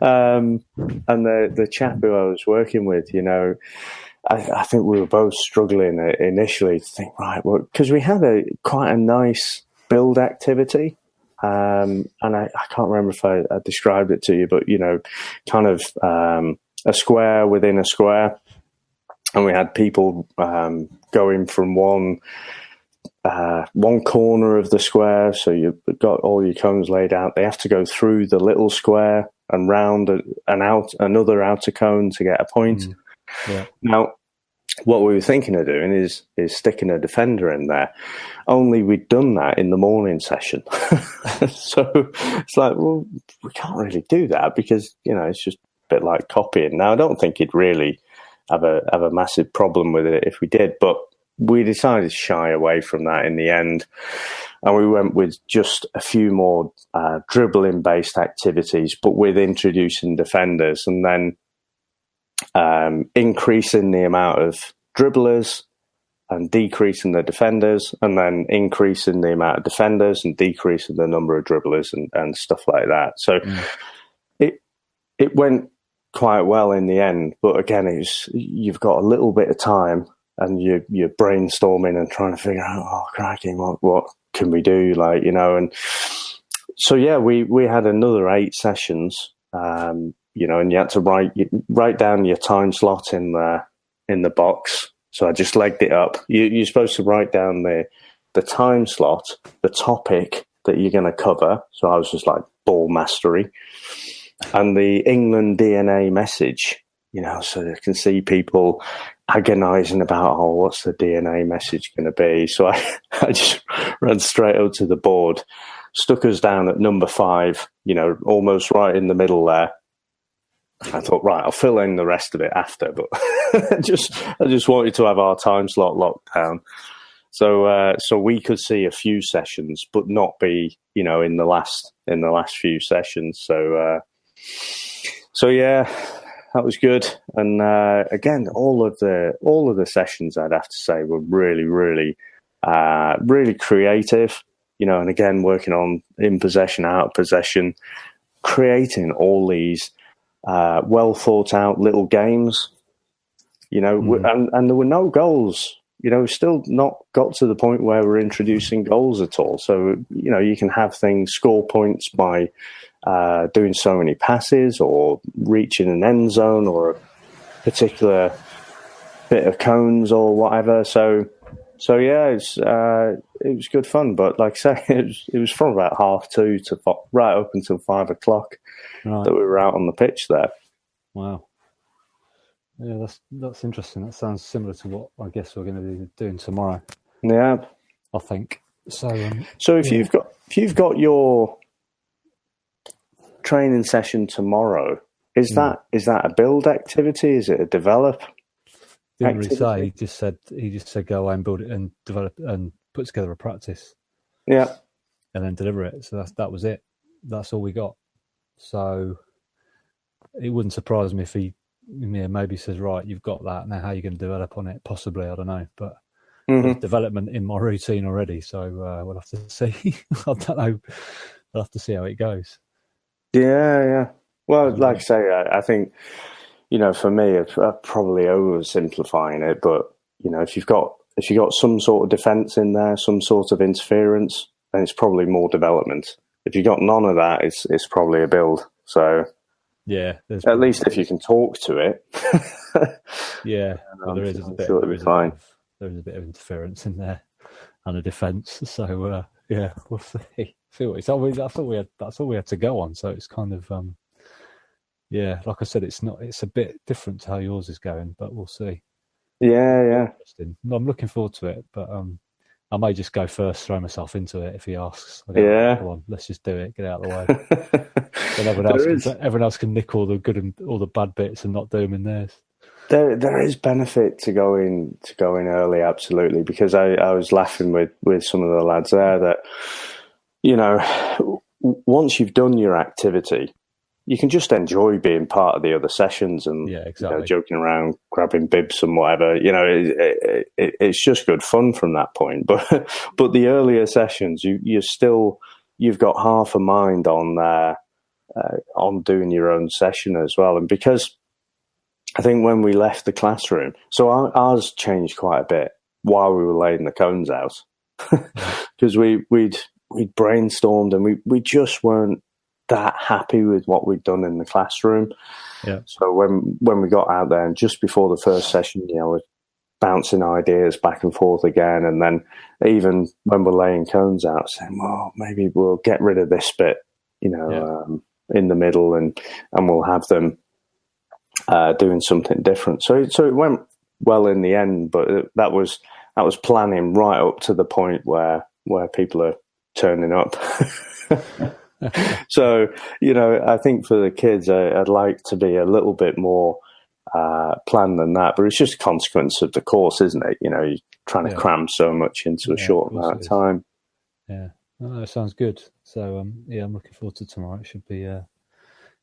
A: And the chap who I was working with, I think we were both struggling initially to think, right, well, because we had quite a nice build activity. And I can't remember if I described it to you, but, kind of a square within a square. And we had people going from one corner of the square. So you've got all your cones laid out. They have to go through the little square and round another outer cone to get a point.
B: Yeah.
A: Now, what we were thinking of doing is sticking a defender in there. Only we'd done that in the morning session. So it's like, well, we can't really do that because, it's just a bit like copying. Now, I don't think it'd really have a massive problem with it if we did, but we decided to shy away from that in the end. And we went with just a few more dribbling-based activities, but with introducing defenders and then increasing the amount of dribblers and decreasing the defenders, and then increasing the amount of defenders and decreasing the number of dribblers and stuff like that. So it went quite well in the end. But again, you've got a little bit of time and you're brainstorming and trying to figure out, oh, cracking, what can we do? And so, yeah, we had another 8 sessions, and you had to write down your time slot in the box. So I just legged it up. You're supposed to write down the time slot, the topic that you're going to cover. So I was just like ball mastery, and the England DNA message. So you can see people agonising about, what's the DNA message going to be? So I just ran straight up to the board, stuck us down at number 5. Almost right in the middle there. I thought, right, I'll fill in the rest of it after, but I just wanted to have our time slot locked down, so we could see a few sessions, but not be, in the last few sessions. So yeah, that was good. And again, all of the sessions, I'd have to say, were really, really, really creative. And again, working on in possession, out of possession, creating all these well thought out little games, and there were no goals. Still not got to the point where we're introducing goals at all. So, you can have things, score points by doing so many passes or reaching an end zone or a particular bit of cones or whatever. So yeah, it was good fun. But like I say, it was from about 2:30 to right up until 5 o'clock that we were out on the pitch there.
B: Wow. Yeah, that's interesting. That sounds similar to what I guess we're going to be doing tomorrow.
A: Yeah,
B: I think so.
A: So if you've got your training session tomorrow, is that a build activity? Is it a develop?
B: Didn't really say. He just said go away and build it and develop and put together a practice.
A: Yeah,
B: and then deliver it. So that was it. That's all we got. So it wouldn't surprise me if he maybe says, right, you've got that. Now how are you going to develop on it? Possibly, I don't know. But there's development in my routine already. So we'll have to see. I don't know. We'll have to see how it goes.
A: Yeah. Well, like I say, I think, for me, I'm probably oversimplifying it. But, if you've got some sort of defence in there, some sort of interference, then it's probably more development. If you've got none of that, it's probably a build. So
B: yeah,
A: at least if you can talk to it.
B: Yeah, well, there is a bit of interference in there and a defence. So yeah, we'll see. That's all we had to go on. So it's kind of yeah, like I said, it's a bit different to how yours is going, but we'll see.
A: Yeah.
B: Interesting. I'm looking forward to it, but I may just go first, throw myself into it if he asks.
A: Yeah.
B: Come on, let's just do it. Get out of the way. Then everyone else can nick all the good and all the bad bits and not do them in theirs.
A: There is benefit to going early, absolutely, because I was laughing with some of the lads there that, once you've done your activity, you can just enjoy being part of the other sessions and joking around, grabbing bibs and whatever. It's just good fun from that point. But the earlier sessions, you've got half a mind on on doing your own session as well. And because I think when we left the classroom, so ours changed quite a bit while we were laying the cones out, because we'd brainstormed and we just weren't that happy with what we'd done in the classroom.
B: Yeah.
A: So when we got out there and just before the first session, we're bouncing ideas back and forth again, and then even when we're laying cones out, saying, well, maybe we'll get rid of this bit, in the middle, and we'll have them doing something different. So it went well in the end, but that was planning right up to the point where people are turning up. So, I think for the kids, I'd like to be a little bit more planned than that, but it's just a consequence of the course, isn't it? You're trying to cram so much into a short amount of time.
B: Yeah, that sounds good. So, I'm looking forward to tomorrow. It should be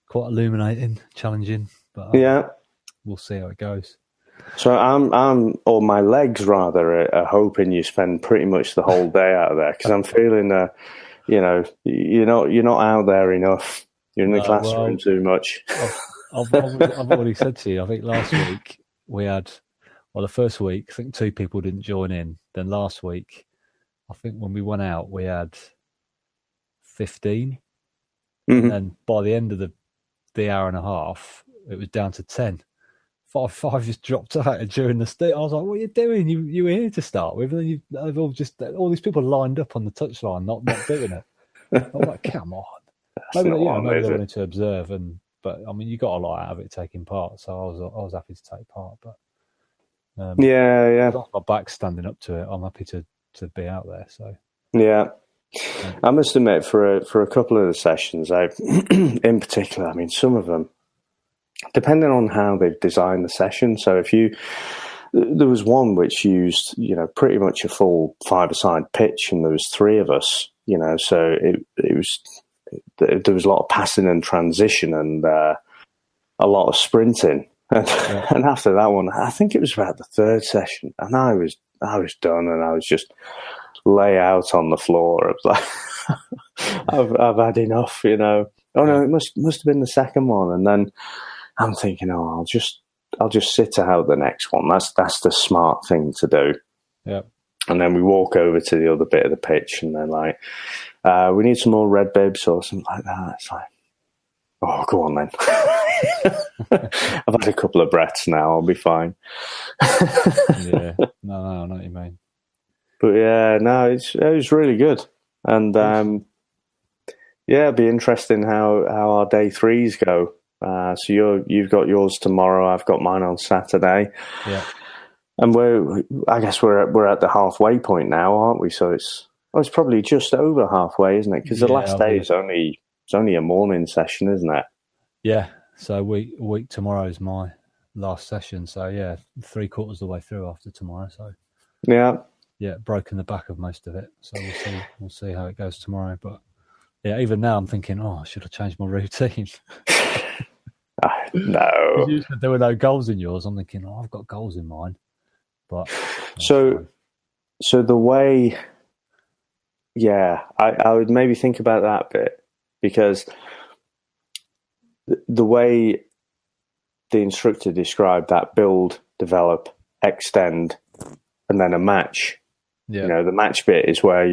B: quite illuminating, challenging, but we'll see how it goes. So
A: I'm or my legs rather are hoping you spend pretty much the whole day out there, because I'm feeling you're not out there enough. You're in the classroom too much.
B: I've already said to you, I think last week we had, the first week, I think 2 people didn't join in. Then last week, I think when we went out, we had 15. Mm-hmm. And then by the end of the hour and a half, it was down to 10. 5 just dropped out during the state. I was like, what are you doing? You were here to start with, and then they've all these people lined up on the touchline, not doing it. I'm like, come on. Maybe they wanted to observe, but I mean, you got a lot out of it taking part, so I was happy to take part. But my back standing up to it, I'm happy to be out there. So I
A: must admit, for a couple of the sessions, in particular, I mean, some of them, depending on how they've designed the session. So there was one which used, pretty much a full 5-a-side pitch, and there was 3 of us, so there was a lot of passing and transition and a lot of sprinting. And after that one, I think it was about the 3rd session, and I was done, and I was just lay out on the floor. I was like, I've had enough, Oh no, it must have been the second one, and then I'm thinking, I'll just sit out the next one. That's the smart thing to do.
B: Yeah.
A: And then we walk over to the other bit of the pitch, and they're like, we need some more red bibs or something like that. It's like, oh, go on then. I've had a couple of breaths now. I'll be fine.
B: Yeah. No, I know what you mean.
A: But it was really good. And it'll be interesting how our day 3s go. So you've got yours tomorrow. I've got mine on Saturday.
B: Yeah.
A: And I guess we're at the halfway point now, aren't we? So it's probably just over halfway, isn't it? Because the last day is only a morning session, isn't it?
B: Yeah. So week tomorrow is my last session. So 3/4 of the way through after tomorrow. So broken the back of most of it. So we'll see how it goes tomorrow. But even now I'm thinking, I should have changed my routine.
A: No.
B: You said there were no goals in yours. I'm thinking, I've got goals in mine. But
A: so the way, I would maybe think about that bit, because the way the instructor described that build, develop, extend, and then a match. Yeah. The match bit is where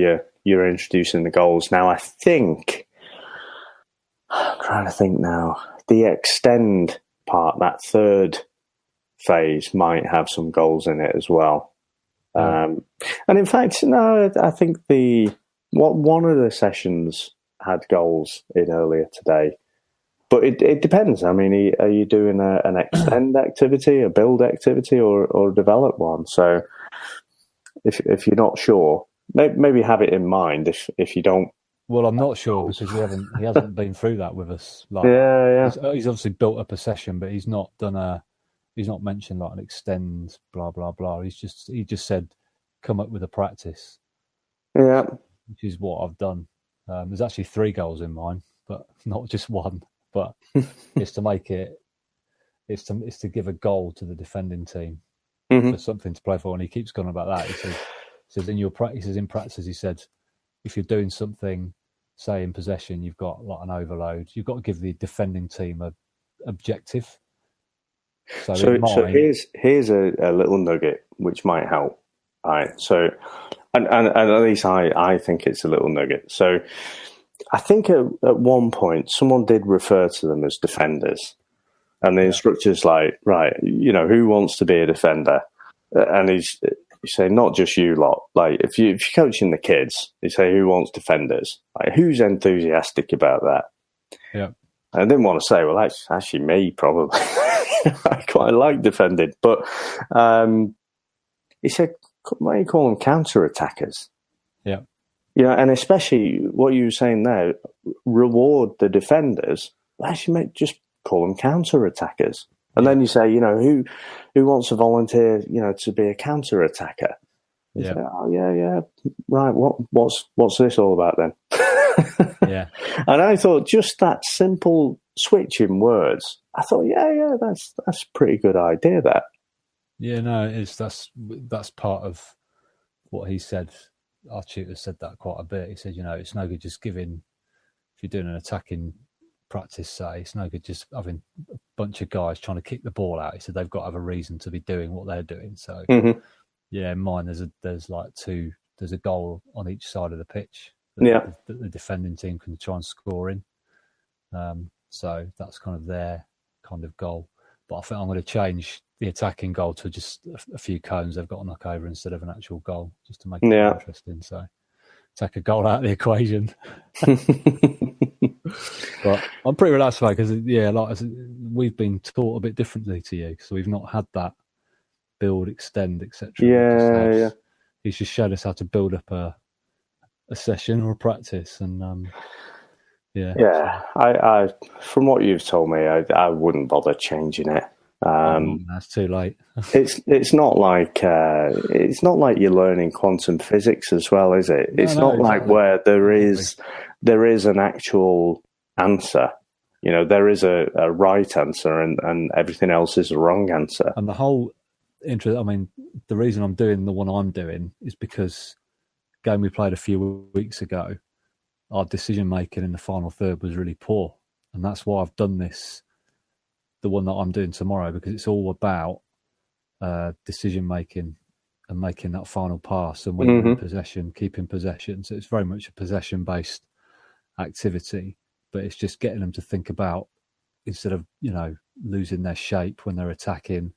A: you're introducing the goals. Now, I'm trying to think now. The extend part, that 3rd phase, might have some goals in it as well. And in fact, no, I think one of the sessions had goals in earlier today. But it depends. I mean, are you doing an extend activity, a build activity, or a develop one? So if you're not sure, maybe have it in mind if you don't.
B: Well, I'm not sure, because he hasn't been through that with us. Like, he's obviously built up a session, but he's not mentioned like an extend, blah blah blah. He just said, come up with a practice.
A: Yeah,
B: which is what I've done. There's actually 3 goals in mine, but not just one. But it's to make it, it's to give a goal to the defending team for something to play for. And he keeps going about that. He says in practice, he said, if you're doing something say in possession you've got like an overload, you've got to give the defending team a objective. So
A: here's a little nugget which might help. Right. So, and at least I think it's a little nugget. So, I think at one point someone did refer to them as defenders, and the instructor's like, right, who wants to be a defender? And he's saying, not just you lot. Like, if you're coaching the kids, you say, who wants defenders? Like, who's enthusiastic about that?
B: Yeah.
A: I didn't want to say, well, that's actually me, probably. I quite like defending. But he said, why do you call them counter-attackers?
B: Yeah.
A: And especially what you were saying there, reward the defenders. Well, actually, just call them counter-attackers. And then you say, who wants to volunteer, to be a counter-attacker? Yeah. Say, oh, yeah. Right, what's this all about then?
B: Yeah.
A: And I thought just that simple switch in words, I thought, yeah, that's a pretty good idea, that.
B: Yeah, no, that's part of what he said. Our tutor said that quite a bit. He said, it's no good just giving, if you're doing an attacking practice, say, it's no good just having a bunch of guys trying to kick the ball out. He said they've got to have a reason to be doing what they're doing. So, yeah, in mine, there's a goal on each side of the pitch that the defending team can try and score in. So that's kind of their kind of goal. But I think I'm going to change the attacking goal to just a few cones they've got to knock over instead of an actual goal, just to make it more interesting. So take a goal out of the equation. But I'm pretty relaxed about it because, like we've been taught a bit differently to you, because we've not had that build, extend, etc.
A: Yeah.
B: He's just showed us how to build up a session or a practice, and
A: I from what you've told me, I wouldn't bother changing it.
B: That's too late.
A: it's not like you're learning quantum physics as well, is it? It's not exactly. Like where there is an actual answer. There is a right answer, and everything else is a wrong answer.
B: And the whole interest. I mean, the reason I'm doing the one I'm doing is because game we played a few weeks ago, our decision making in the final third was really poor, and that's why I've done this. The one that I'm doing tomorrow, because it's all about decision making and making that final pass, and when you're in possession, keeping possession. So it's very much a possession based activity, but it's just getting them to think about, instead of losing their shape when they're attacking,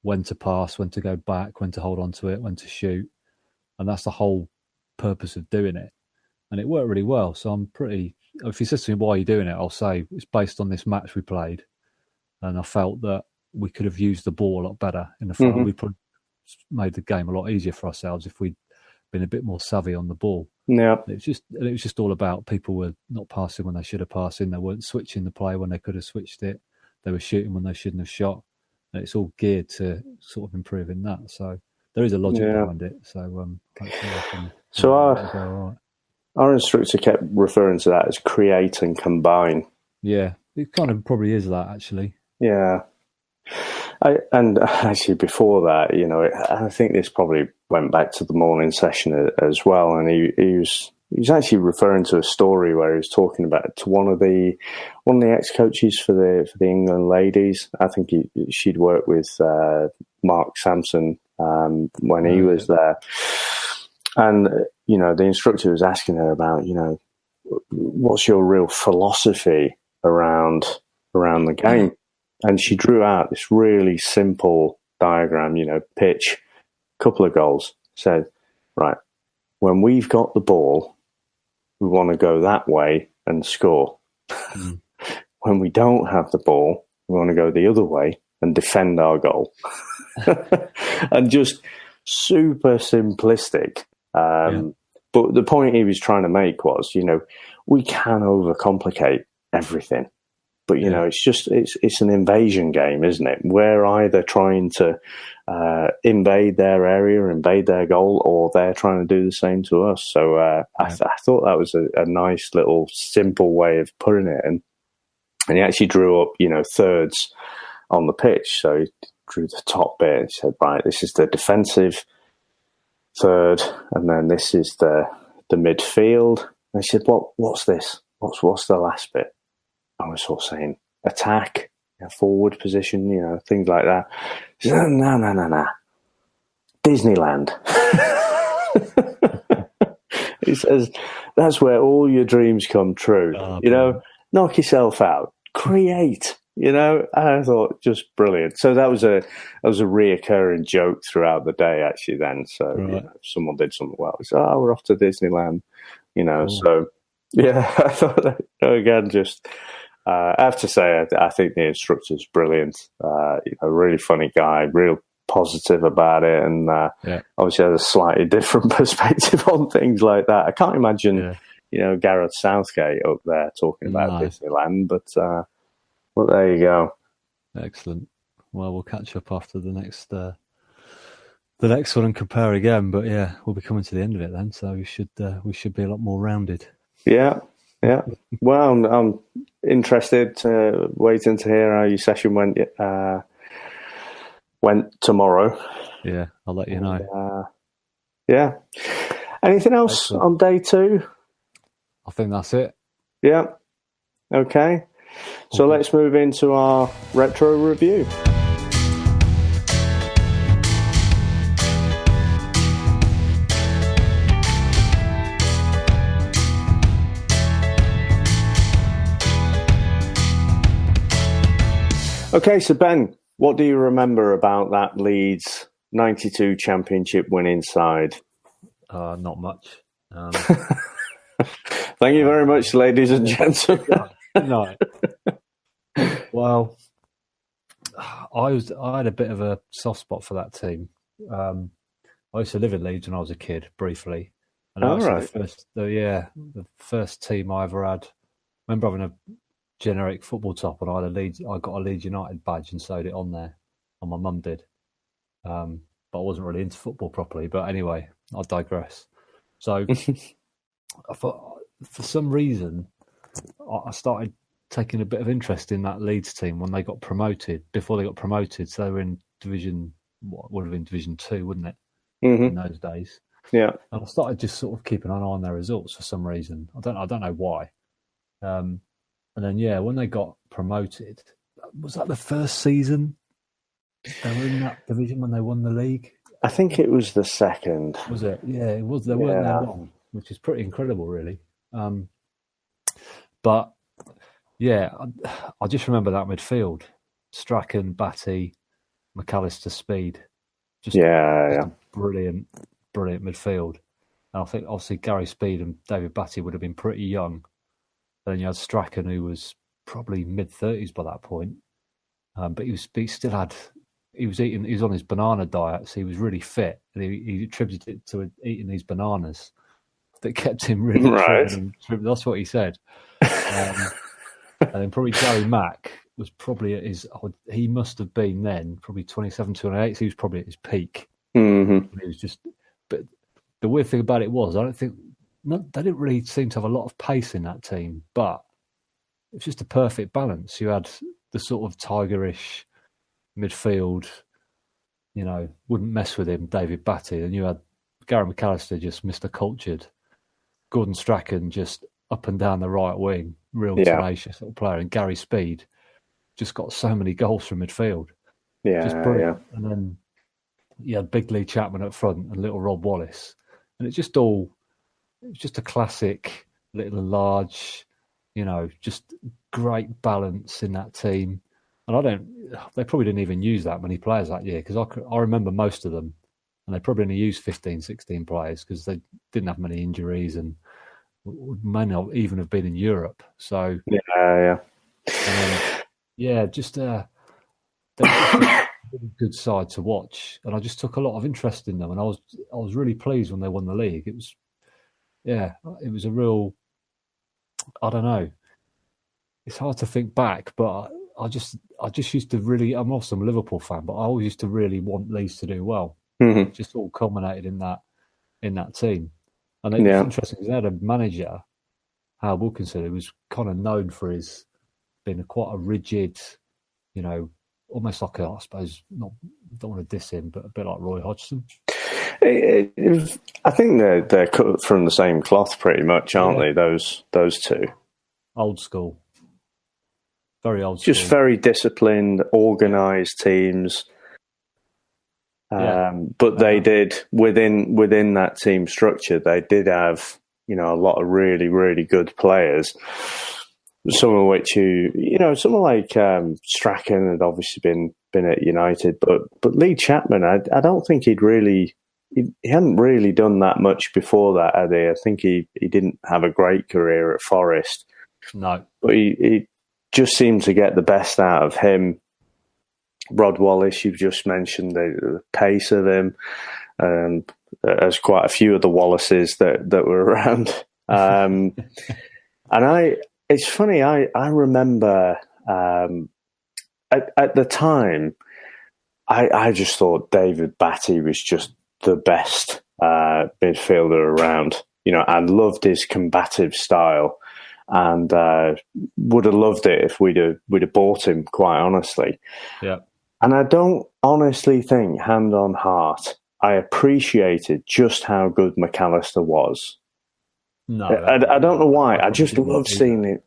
B: when to pass, when to go back, when to hold on to it, when to shoot. And that's the whole purpose of doing it. And it worked really well. So I'm pretty, if he says to me, why are you doing it? I'll say it's based on this match we played. And I felt that we could have used the ball a lot better in the front. We probably made the game a lot easier for ourselves if we'd been a bit more savvy on the ball.
A: Yeah,
B: it was just all about people were not passing when they should have passed in. They weren't switching the play when they could have switched it. They were shooting when they shouldn't have shot. And it's all geared to sort of improving that. So there is a logic behind it. So
A: our instructor kept referring to that as create and combine.
B: Yeah, it kind of probably is that, actually.
A: Yeah. And actually before that, I think this probably went back to the morning session as well. And he was actually referring to a story where he was talking about to one of the ex-coaches for the England ladies. I think she'd worked with Mark Sampson when he was there. And, the instructor was asking her about, what's your real philosophy around the game? And she drew out this really simple diagram, pitch, couple of goals. Said, right, when we've got the ball, we want to go that way and score. When we don't have the ball, we want to go the other way and defend our goal. And just super simplistic. But the point he was trying to make was, we can overcomplicate everything. But, it's an invasion game, isn't it? We're either trying to invade their area, invade their goal, or they're trying to do the same to us. So I thought that was a nice little simple way of putting it. And he actually drew up, thirds on the pitch. So he drew the top bit and said, right, this is the defensive third, and then this is the midfield, And he said, what's this? What's the last bit? I was sort of saying, attack, forward position, things like that. He said, no. Disneyland. He says, that's where all your dreams come true. Knock yourself out, create. I thought just brilliant. So that was a reoccurring joke throughout the day, actually. Then, so
B: Right.
A: if someone did something well, we said, "Oh, we're off to Disneyland," So yeah, I thought that, again, just I have to say, I think the instructor's brilliant. Really funny guy, real positive about it, and obviously has a slightly different perspective on things like that. I can't imagine, Gareth Southgate up there talking about Disneyland, but there you go.
B: Excellent. Well, we'll catch up after the next one and compare again. But yeah, we'll be coming to the end of it then, so we should be a lot more rounded.
A: Yeah. Well, I'm interested, waiting to hear how your session went tomorrow.
B: Yeah, I'll let you know.
A: Yeah. Anything else
B: Excellent.
A: on day 2?
B: I think that's it.
A: Yeah. Okay. So let's move into our retro review. Okay, so Ben, what do you remember about that Leeds 92 championship winning side?
B: Not much.
A: Thank you very much, ladies and gentlemen.
B: No. Well, I had a bit of a soft spot for that team. I used to live in Leeds when I was a kid, briefly. And the first team I ever had. I remember having a generic football top, and I got a Leeds United badge and sewed it on there, and my mum did. But I wasn't really into football properly. But anyway, I digress. So I thought, for some reason, I started taking a bit of interest in that Leeds team when they got promoted. Before they got promoted, so they were in Division 2, wouldn't it?
A: Mm-hmm.
B: In those days.
A: Yeah.
B: And I started just sort of keeping an eye on their results for some reason. I don't know why. And then when they got promoted, was that the first season they were in that division when they won the league?
A: I think it was the second.
B: Was it? Yeah, it was. They weren't there long, which is pretty incredible, really. But yeah, I just remember that midfield: Strachan, Batty, McAllister, Speed. Just a brilliant midfield. And I think obviously Gary Speed and David Batty would have been pretty young. Then you had Strachan, who was probably mid-30s by that point, but he was on his banana diet, so he was really fit, and he attributed it to eating these bananas that kept him really fit. That's what he said. And then probably Gary Mack was probably at he must have been then probably 27, 28, so he was probably at his peak.
A: Mm-hmm.
B: He was but the weird thing about it was, they didn't really seem to have a lot of pace in that team, but it was just a perfect balance. You had the sort of tigerish midfield, wouldn't mess with him, David Batty, and you had Gary McAllister, just Mr. Cultured, Gordon Strachan, just up and down the right wing, real tenacious little player, and Gary Speed just got so many goals from midfield. Just brilliant. Yeah. And then you had Big Lee Chapman up front and little Rob Wallace, and it was just a classic little and large, just great balance in that team. And they probably didn't even use that many players that year, because I remember most of them, and they probably only used 15, 16 players because they didn't have many injuries and may not even have been in Europe. So just a really good side to watch, and I just took a lot of interest in them, and I was really pleased when they won the league. It was a real, I don't know, it's hard to think back, but I just used to really, I'm also a Liverpool fan, but I always used to really want Leeds to do well.
A: Mm-hmm.
B: It just all culminated in that team. And it's interesting because they had a manager, Howard Wilkinson, who was kind of known for his being quite a rigid, almost like I suppose, not don't want to diss him, but a bit like Roy Hodgson.
A: I think they're cut from the same cloth, pretty much, aren't they? Those two,
B: old school, very old
A: just
B: school,
A: very disciplined, organised teams. But they did within that team structure, they did have a lot of really, really good players. Some of which someone like Strachan had obviously been at United, but Lee Chapman, I don't think he hadn't really done that much before that, had he? I think he didn't have a great career at Forest.
B: No,
A: but he just seemed to get the best out of him. Rod Wallace, you've just mentioned the pace of him. There's quite a few of the Wallaces that were around. And it's funny, I remember at the time, I just thought David Batty was just the best midfielder around. I loved his combative style, and would have loved it if we'd have bought him, quite honestly.
B: Yeah.
A: And I don't honestly think, hand on heart, I appreciated just how good McAllister was.
B: No,
A: I don't know why. I just loved seeing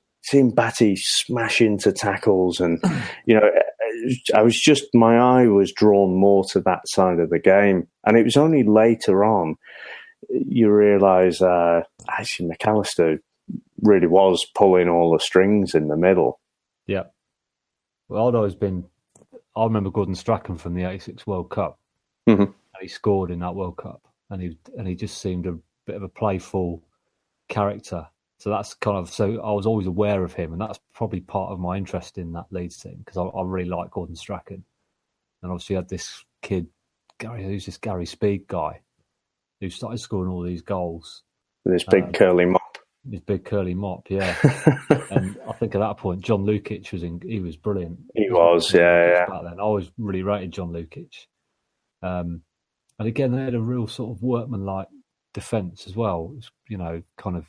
A: Batty smash into tackles, and my eye was drawn more to that side of the game. And it was only later on you realise actually McAllister really was pulling all the strings in the middle.
B: Yeah. Well, I remember Gordon Strachan from the '86 World Cup.
A: Mm-hmm.
B: And he scored in that World Cup, and he just seemed a bit of a playful character. So that's so I was always aware of him, and that's probably part of my interest in that Leeds team, because I really like Gordon Strachan. And obviously had this kid, Gary Speed guy, who started scoring all these goals.
A: With his big curly mop.
B: His big curly mop, yeah. And I think at that point, John Lukic he was brilliant.
A: He was, yeah.
B: Back then, I always really rated John Lukic. And again, they had a real sort of workmanlike defence as well. Kind of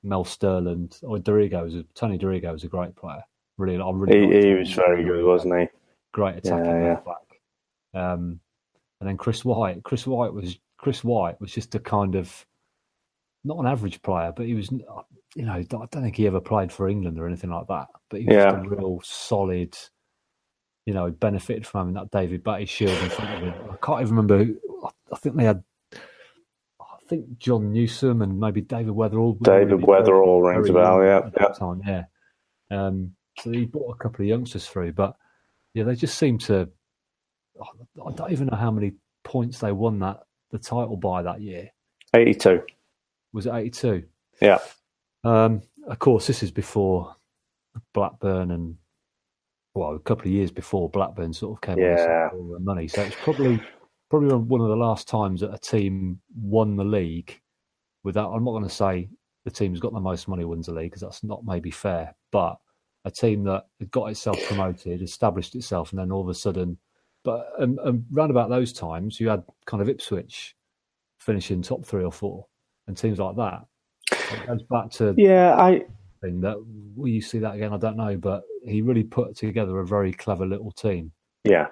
B: Mel Sterland or Tony Dorigo was a great player.
A: He was very good, wasn't he?
B: Great attacking left back. And then Chris White. Chris White was just a kind of, not an average player, but he was, I don't think he ever played for England or anything like that. But he was just a real solid, benefited from having that David Batty shield in front of him. I can't even remember I think they had, John Newsom and maybe David Weatherall.
A: Weatherall rings a bell,
B: at that time, yeah. So he brought a couple of youngsters through, but yeah, they just seemed to. I don't even know how many points they won the title by that year.
A: 82.
B: Was it 82?
A: Yeah.
B: Of course, this is before Blackburn and a couple of years before Blackburn sort of came on all the money. So it's probably one of the last times that a team won the league without. I'm not going to say the team who's got the most money wins the league, because that's not maybe fair. But a team that had got itself promoted, established itself, and then all of a sudden, and round about those times, you had kind of Ipswich finishing top 3 or 4, and teams like that. It goes back to thing that will you see that again? I don't know, but he really put together a very clever little team.
A: Yeah,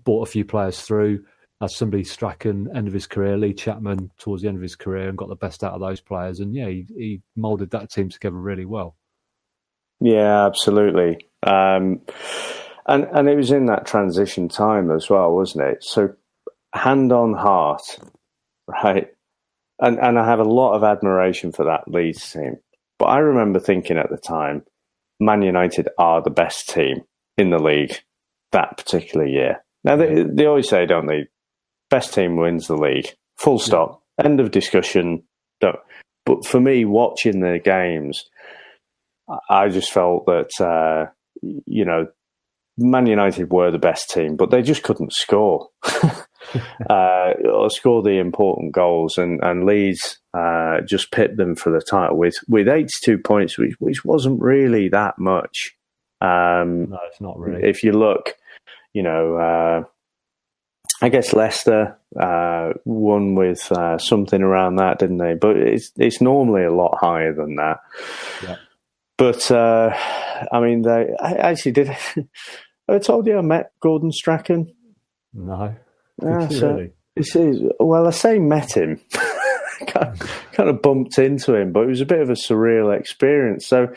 B: bought a few players through. As somebody Strachan, end of his career, Lee Chapman towards the end of his career, and got the best out of those players. And he moulded that team together really well. Yeah,
A: absolutely. And it was in that transition time as well, wasn't it? So hand on heart, right? And I have a lot of admiration for that Leeds team. But I remember thinking at the time, Man United are the best team in the league that particular year. Now, they always say, don't they, best team wins the league. Full stop. Yeah. End of discussion. But for me, watching the games, I just felt that, Man United were the best team, but they just couldn't score or score the important goals. And Leeds just pipped them for the title with 82 points, which wasn't really that much.
B: No, it's not really.
A: If you look, I guess Leicester won with something around that, didn't they? But it's normally a lot higher than that.
B: Yeah.
A: But I mean, I actually did. I told you I met Gordon Strachan.
B: No,
A: So well, I say met him. kind of bumped into him, but it was a bit of a surreal experience. So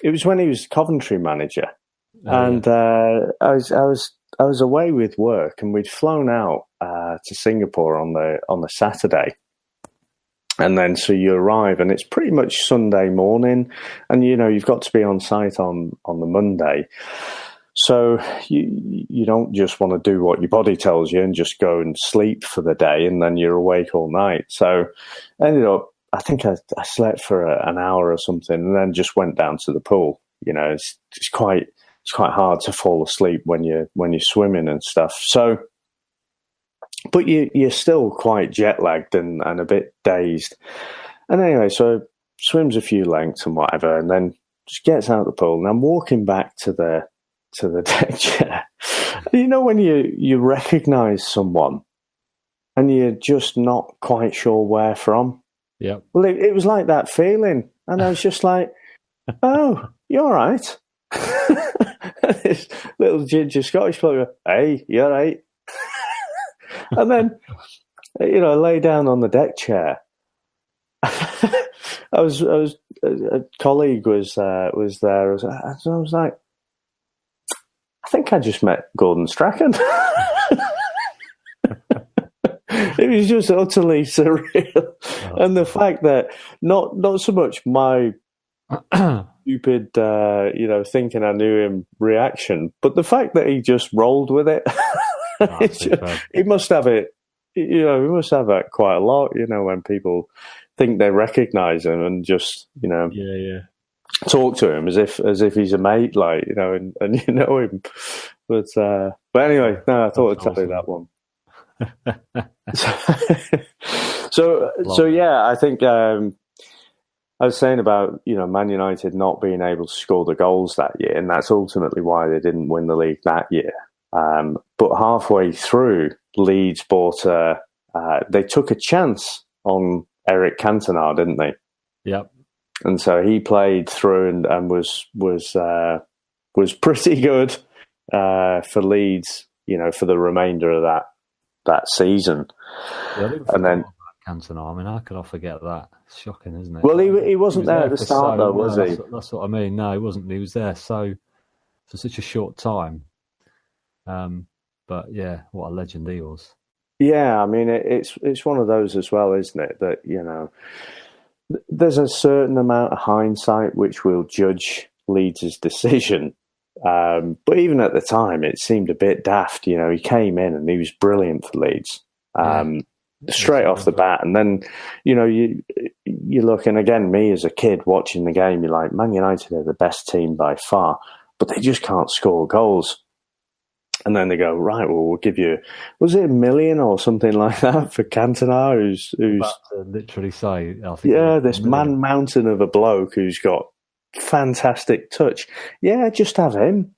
A: it was when he was Coventry manager, and I was away with work, and we'd flown out to Singapore on the Saturday. And then so you arrive, and it's pretty much Sunday morning, and you've got to be on site on the Monday. So you don't just want to do what your body tells you and just go and sleep for the day, and then you're awake all night. So I ended up, I think I slept for an hour or something, and then just went down to the pool. It's quite hard to fall asleep when you're swimming and stuff. So. But you're still quite jet lagged and a bit dazed. And anyway, so swims a few lengths and whatever, and then just gets out of the pool. And I'm walking back to the deck chair. When you recognise someone and you're just not quite sure where from?
B: Yeah.
A: Well, it was like that feeling. And I was just like, oh, you're all right. This little ginger Scottish bloke, hey, you're all right. And then, I lay down on the deck chair. A colleague was there. I was like, I think I just met Gordon Strachan. It was just utterly surreal, and the fact that not so much my stupid, thinking I knew him reaction, but the fact that he just rolled with it. He must have it. He must have that quite a lot. When people think they recognise him and just talk to him as if he's a mate, and you know him. But anyway, no, I thought I'd tell you that one. So yeah, I think I was saying about Man United not being able to score the goals that year, and that's ultimately why they didn't win the league that year. But halfway through, Leeds they took a chance on Eric Cantona, didn't they?
B: Yep.
A: And so he played through and was pretty good for Leeds, for the remainder of that season.
B: Yeah,
A: and then
B: Cantona, I mean, how could I forget that? It's shocking, isn't it?
A: Well, he wasn't there at the start, though, was he?
B: That's what I mean. No, he wasn't. He was there for such a short time. But yeah, what a legend he was. Yeah,
A: I mean, it's one of those as well, isn't it? That there's a certain amount of hindsight which will judge Leeds' decision. But even at the time, it seemed a bit daft. He came in and he was brilliant for Leeds, straight off the bat. And then, you look, and again, me as a kid watching the game, you're like, Man United are the best team by far, but they just can't score goals. And then they go, right, well, we'll give you, was it $1 million or something like that for Cantona, who's
B: about to literally say, I think
A: this man mountain of a bloke who's got fantastic touch. Yeah, just have him.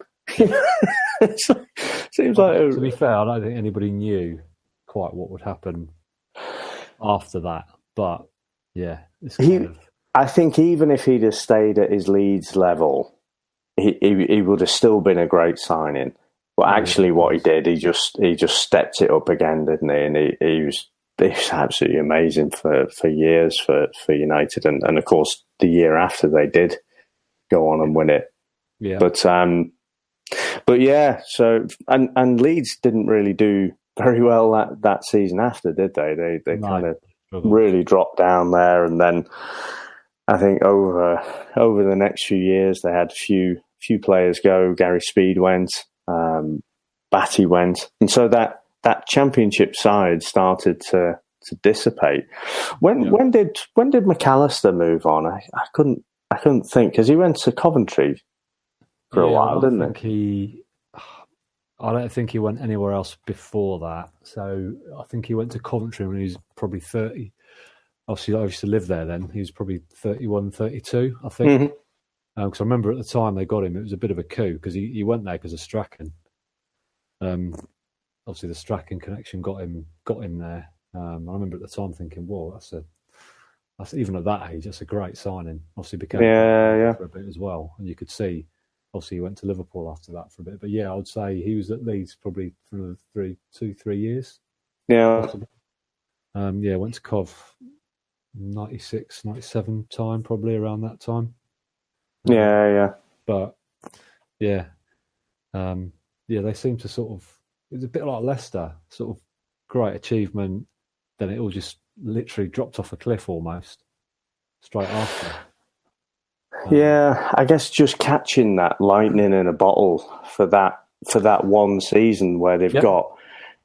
A: Seems like
B: to be fair, I don't think anybody knew quite what would happen after that. But yeah,
A: I think even if he'd have stayed at his Leeds level, he would have still been a great signing. But actually, what he did, he just stepped it up again, didn't he? And he was absolutely amazing for years for United, and of course the year after they did go on and win it.
B: Yeah.
A: But yeah, so and Leeds didn't really do very well that season after, did they? They kind of really dropped down there, and then I think over the next few years they had a few players go. Gary Speed went. Batty went, and so that championship side started to dissipate. When did McAllister move on? I couldn't think, because he went to Coventry for a while, didn't he?
B: I don't think he went anywhere else before that. So I think he went to Coventry when he was probably 30. Obviously, I used to live there then. He was probably 31, 32, I think.
A: Mm-hmm.
B: Because I remember at the time they got him, it was a bit of a coup, because he went there because of Strachan. Obviously, the Strachan connection got him there. I remember at the time thinking, "Whoa, that's even at that age, that's a great signing. Obviously, became quite
A: Yeah,
B: for a bit as well, and you could see. Obviously, he went to Liverpool after that for a bit, but yeah, I would say he was at Leeds probably for 3 years,
A: yeah,
B: possibly. Yeah, went to Cov 96, 97 time, probably around that time.
A: yeah.
B: But yeah, yeah, they seem to sort of. It was a bit like Leicester, sort of great achievement. Then it all just literally dropped off a cliff almost straight after.
A: Yeah, I guess just catching that lightning in a bottle for that one season where they've got,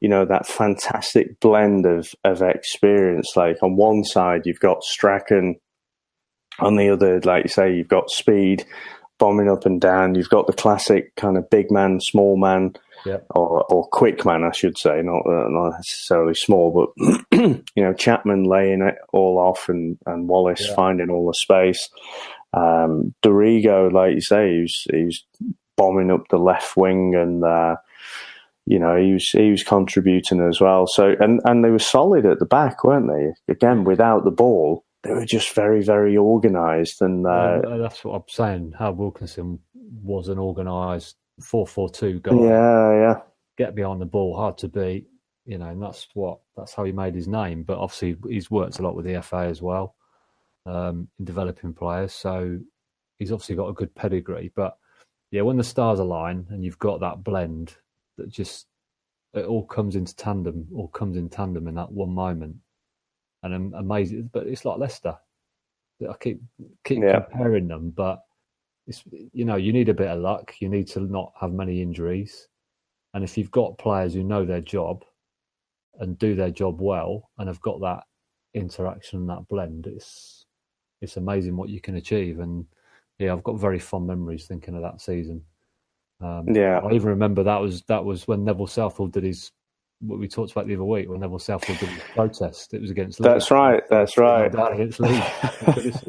A: that fantastic blend of experience. Like on one side you've got Strachan, on the other, like you say, you've got speed, bombing up and down. You've got the classic kind of big man, small man, or quick man, I should say, not necessarily small, but Chapman laying it all off and Wallace finding all the space. Dorigo, like you say, he was bombing up the left wing, and he was contributing as well. So and they were solid at the back, weren't they? Again, without the ball, they were just very, very organised. And
B: that's what I'm saying. Howard Wilkinson was an organised 4-4-2 guy.
A: Yeah.
B: Get behind the ball, hard to beat. And that's how he made his name. But obviously, he's worked a lot with the FA as well. In developing players, so he's obviously got a good pedigree. But yeah, when the stars align and you've got that blend, that just it all comes in tandem in that one moment, and amazing. But it's like Leicester. I keep comparing them, but it's you need a bit of luck. You need to not have many injuries, and if you've got players who know their job and do their job well, and have got that interaction and that blend, it's amazing what you can achieve. And yeah, I've got very fond memories thinking of that season. I even remember that was when Neville Southall did what we talked about the other week, when Neville Southall did his protest. It was against Leeds.
A: That's right.
B: Down against Leeds.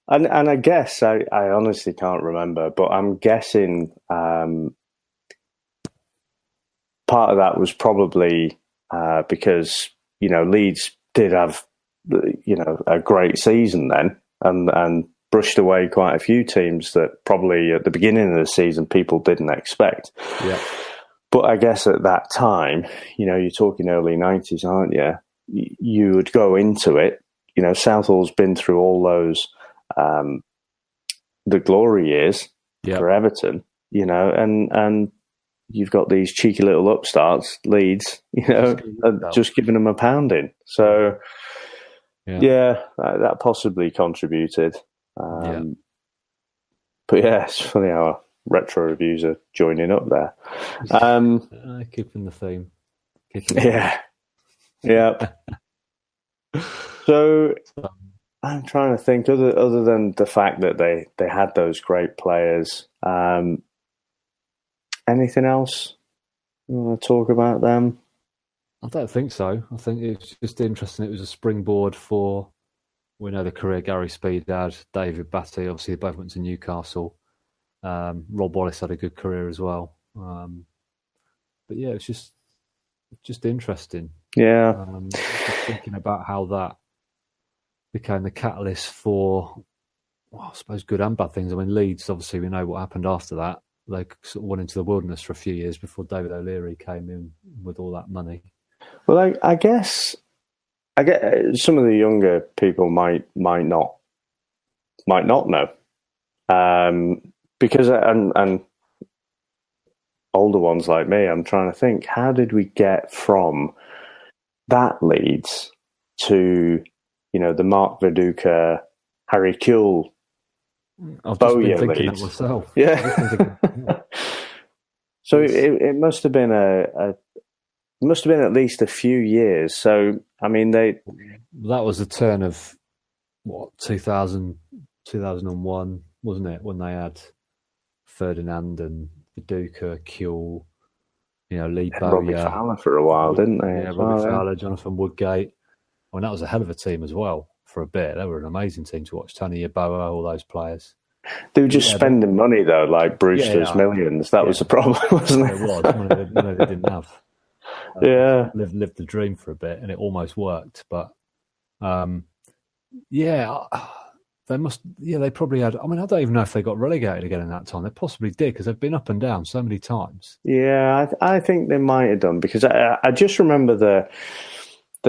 A: and I guess I honestly can't remember, but I'm guessing part of that was probably because Leeds did have a great season then, and brushed away quite a few teams that probably at the beginning of the season people didn't expect.
B: Yeah.
A: But I guess at that time, you're talking early 90s, aren't you? You would go into it. Southall's been through all those the glory years for Everton, and you've got these cheeky little upstarts, Leeds, just giving them a pounding. So. Yeah, that possibly contributed. But yeah, it's funny how our retro reviews are joining up there.
B: Keeping the theme.
A: Yeah. So I'm trying to think, other than the fact that they had those great players, anything else you want to talk about them?
B: I don't think so. I think it's just interesting. It was a springboard for, we know the career Gary Speed had, David Batty, obviously they both went to Newcastle. Rob Wallace had a good career as well. But yeah, it's just interesting.
A: Yeah.
B: Just thinking about how that became the catalyst for, I suppose, good and bad things. I mean, Leeds, obviously we know what happened after that. They sort of went into the wilderness for a few years before David O'Leary came in with all that money.
A: Well, I guess some of the younger people might not know, because and older ones like me, I'm trying to think, how did we get from that Leeds to the Mark Viduka, Harry Kewell,
B: I've just been thinking
A: Leeds.
B: That myself.
A: Yeah. So it must have been at least a few years. So, I mean, that
B: was the turn of 2000, 2001, wasn't it? When they had Ferdinand and Viduka, Kewell, Lee Bowyer.
A: Robbie Fowler for a while, didn't they?
B: Yeah, Robbie Fowler, Jonathan Woodgate. I mean, that was a hell of a team as well for a bit. They were an amazing team to watch. Tony Yeboah, all those players.
A: They were just spending money, though, like Brewster's millions. That was the problem, wasn't it?
B: It was. They didn't have. Lived the dream for a bit, and it almost worked. But Yeah, they must. Yeah, they probably had. I mean, I don't even know if they got relegated again in that time. They possibly did because they've been up and down so many times.
A: Yeah, I think they might have done because I just remember the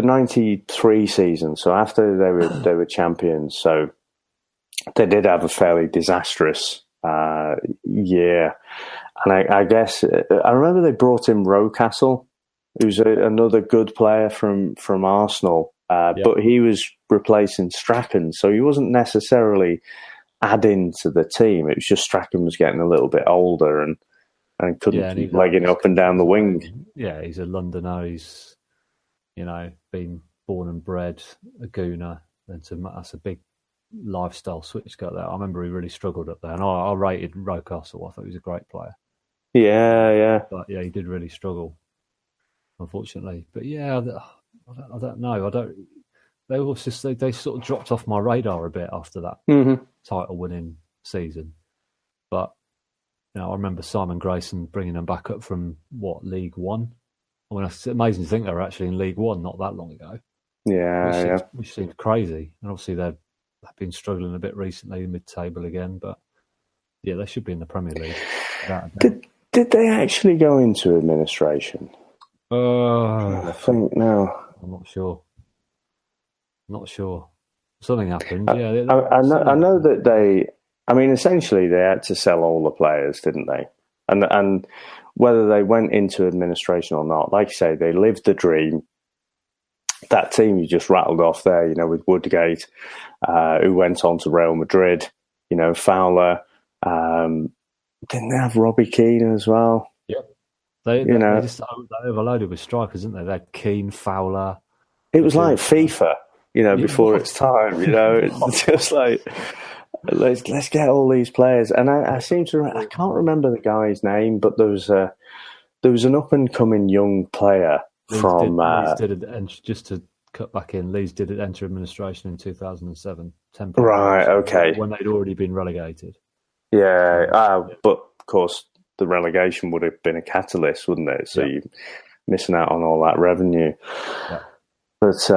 A: '93 season. So after they were champions, so they did have a fairly disastrous year, and I guess I remember they brought in Rocastle, who's another good player from Arsenal, but he was replacing Strachan, so he wasn't necessarily adding to the team. It was just Strachan was getting a little bit older and couldn't keep legging up and down the wing.
B: Yeah, he's a Londoner. He's been born and bred a Gooner. That's a big lifestyle switch got there. I remember he really struggled up there, and I rated Rocastle. I thought he was a great player.
A: Yeah.
B: But yeah, he did really struggle, unfortunately. But yeah, I don't know. They also they sort of dropped off my radar a bit after that title winning season. But I remember Simon Grayson bringing them back up from League One. I mean, it's amazing to think they were actually in League One not that long ago. Which seems crazy. And obviously they've been struggling a bit recently, mid-table again. But yeah, they should be in the Premier League.
A: Did they actually go into administration? I think no.
B: I'm not sure. Something happened.
A: I know that they. I mean, essentially, they had to sell all the players, didn't they? And whether they went into administration or not, like you say, they lived the dream. That team you just rattled off there, with Woodgate, who went on to Real Madrid, Fowler. Didn't they have Robbie Keane as well?
B: Yep. They overloaded with strikers, didn't they? They had Keane, Fowler.
A: It was like FIFA, before its time. It's just like let's get all these players. And I can't remember the guy's name, but there was an up and coming young player
B: just to cut back in. Leeds did enter administration in 2007.
A: Right. Okay.
B: When they'd already been relegated.
A: Yeah, but of course the relegation would have been a catalyst, wouldn't it? So you're missing out on all that revenue. Yeah. But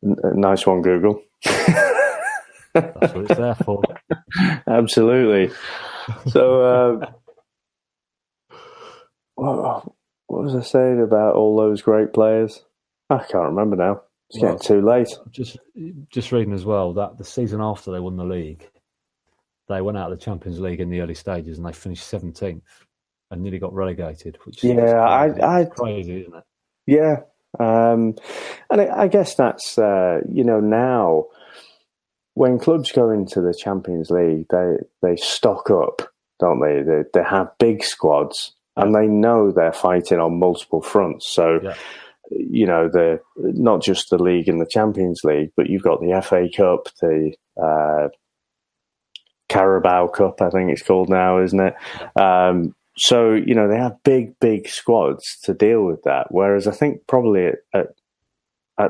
A: nice one, Google.
B: That's what it's there for.
A: Absolutely. So, what was I saying about all those great players? I can't remember now. It's getting too late.
B: Just reading as well that the season after they won the league, they went out of the Champions League in the early stages and they finished 17th and nearly got relegated. Which is crazy, isn't it?
A: Yeah. And I guess that's, now when clubs go into the Champions League, they stock up, don't they? They have big squads and they know they're fighting on multiple fronts. So, they're not just the league and the Champions League, but you've got the FA Cup, the Carabao Cup, I think it's called now, isn't it? So, they have big squads to deal with that. Whereas I think probably at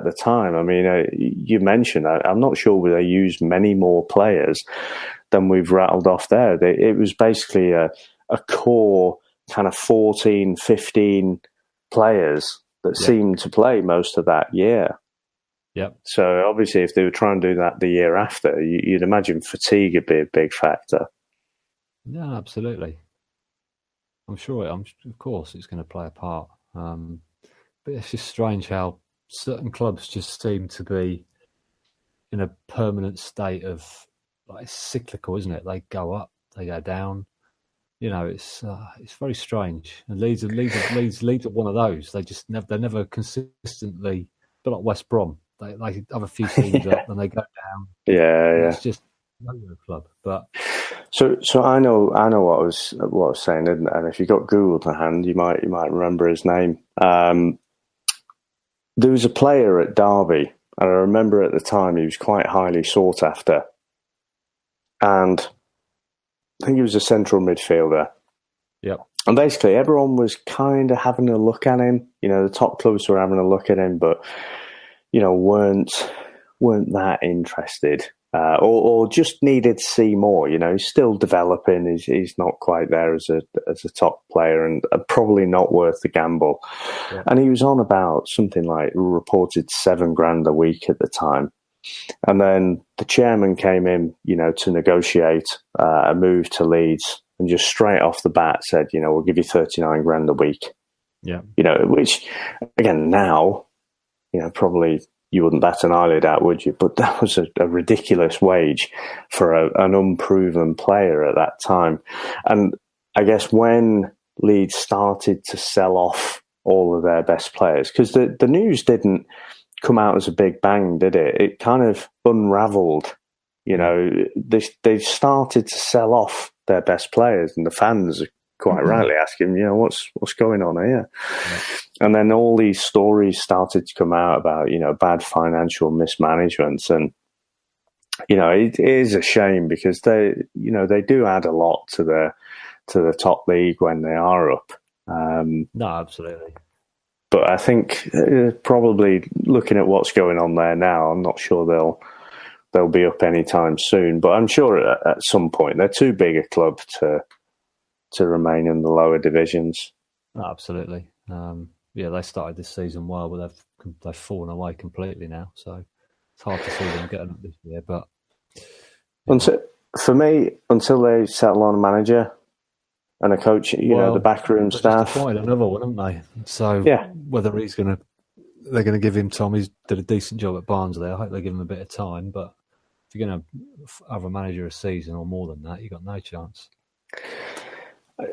A: the time, I mean, you mentioned, I'm not sure they used many more players than we've rattled off there. It was basically a core kind of 14, 15 players that seemed to play most of that year.
B: Yep.
A: So obviously if they were trying to do that the year after, you'd imagine fatigue would be a big factor.
B: Yeah, absolutely. I'm sure, of course, it's going to play a part. But it's just strange how certain clubs just seem to be in a permanent state of, it's cyclical, isn't it? They go up, they go down. It's very strange. And Leeds are one of those. They're never consistently, a bit like West Brom. They have a few seasons up and they go down.
A: Yeah.
B: It's just a club, but.
A: So I know what I was saying, isn't it? And if you got Google to hand, you might remember his name. There was a player at Derby, and I remember at the time he was quite highly sought after, and I think he was a central midfielder.
B: Yep.
A: And basically, everyone was kind of having a look at him. The top clubs were having a look at him, but weren't that interested. or just needed to see more. He's still developing. He's not quite there as a top player, and probably not worth the gamble. Yeah. And he was on about something like reported $7,000 a week at the time. And then the chairman came in, to negotiate a move to Leeds, and just straight off the bat said, we'll give you $39,000 a week.
B: Yeah.
A: Which again now, probably you wouldn't bat an eyelid at, would you? But that was a ridiculous wage for an unproven player at that time. And I guess when Leeds started to sell off all of their best players, because the news didn't come out as a big bang, did it? It kind of unravelled. They started to sell off their best players, and the fans are quite rightly asking, what's going on here? Yeah. And then all these stories started to come out about, bad financial mismanagement, and it is a shame because they do add a lot to the top league when they are up.
B: No, absolutely.
A: But I think probably looking at what's going on there now, I'm not sure they'll be up anytime soon. But I'm sure at some point they're too big a club to remain in the lower divisions.
B: No, absolutely. They started this season well, but they've fallen away completely now. So it's hard to see them getting up this year. But
A: for me, until they settle on a manager and a coach, the backroom staff.
B: Just another one, haven't they? So whether they're going to give him time. He's did a decent job at Barnsley. I hope they give him a bit of time. But if you're going to have a manager a season or more than that, you've got no chance.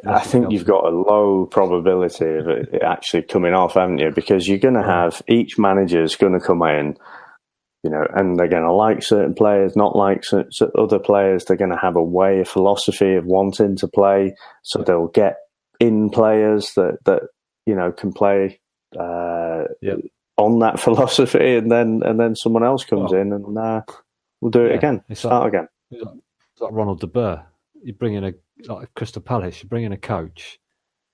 A: I think you've got a low probability of it actually coming off, haven't you? Because you're going to have each manager's going to come in, and they're going to like certain players, not like other players. They're going to have a philosophy of wanting to play, so they'll get in players that can play on that philosophy, and then someone else comes in and we'll do it again. Start again.
B: It's like Ronald de Boer. You bring in like Crystal Palace, you bring in a coach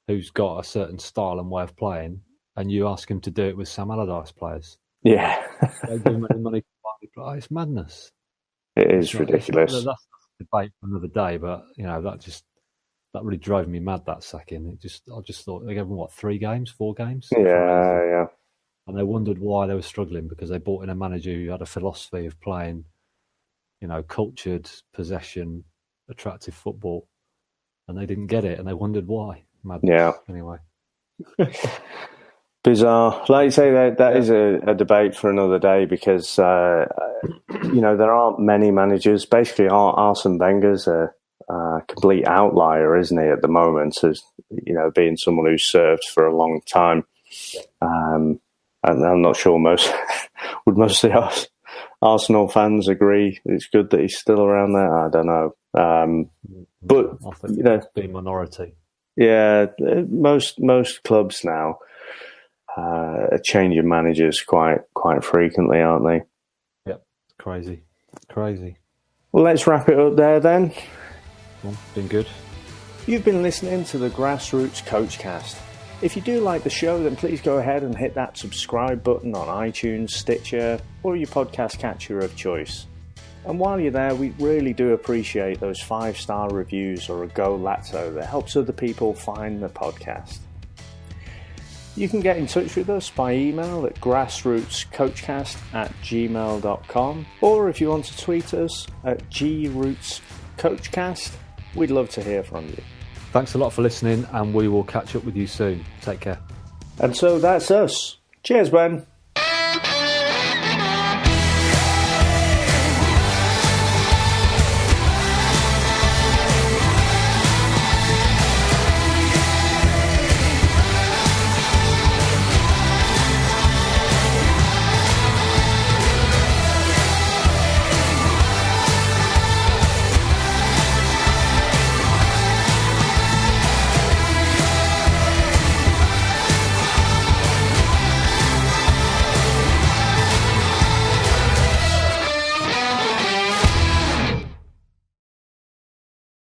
B: who's got a certain style and way of playing, and you ask him to do it with Sam Allardyce players.
A: Yeah.
B: They give him any money to play. It's madness.
A: It is ridiculous.
B: That's a debate for another day, but that really drove me mad, that sacking. I just thought they gave him 3 games, 4 games?
A: Yeah.
B: And they wondered why they were struggling, because they brought in a manager who had a philosophy of playing, cultured possession, attractive football, and they didn't get it, and they wondered why. Madness.
A: Yeah.
B: Anyway.
A: Bizarre. Like you say, that is a debate for another day, because there aren't many managers. Basically, Arsene Wenger's a complete outlier, isn't he, at the moment, as being someone who's served for a long time. And I'm not sure most of the Arsenal fans agree it's good that he's still around there. I don't know. But
B: I think the minority.
A: Yeah, most clubs now are changing managers quite frequently, aren't they?
B: Yep, crazy.
A: Well, let's wrap it up there then.
B: Well, been good.
A: You've been listening to the Grassroots Coachcast. If you do like the show, then please go ahead and hit that subscribe button on iTunes, Stitcher, or your podcast catcher of choice. And while you're there, we really do appreciate those 5-star reviews or a Go Lazzo that helps other people find the podcast. You can get in touch with us by email at grassrootscoachcast@gmail.com, or if you want to tweet us at grootscoachcast, we'd love to hear from you.
B: Thanks a lot for listening, and we will catch up with you soon. Take care.
A: And so that's us. Cheers, Ben.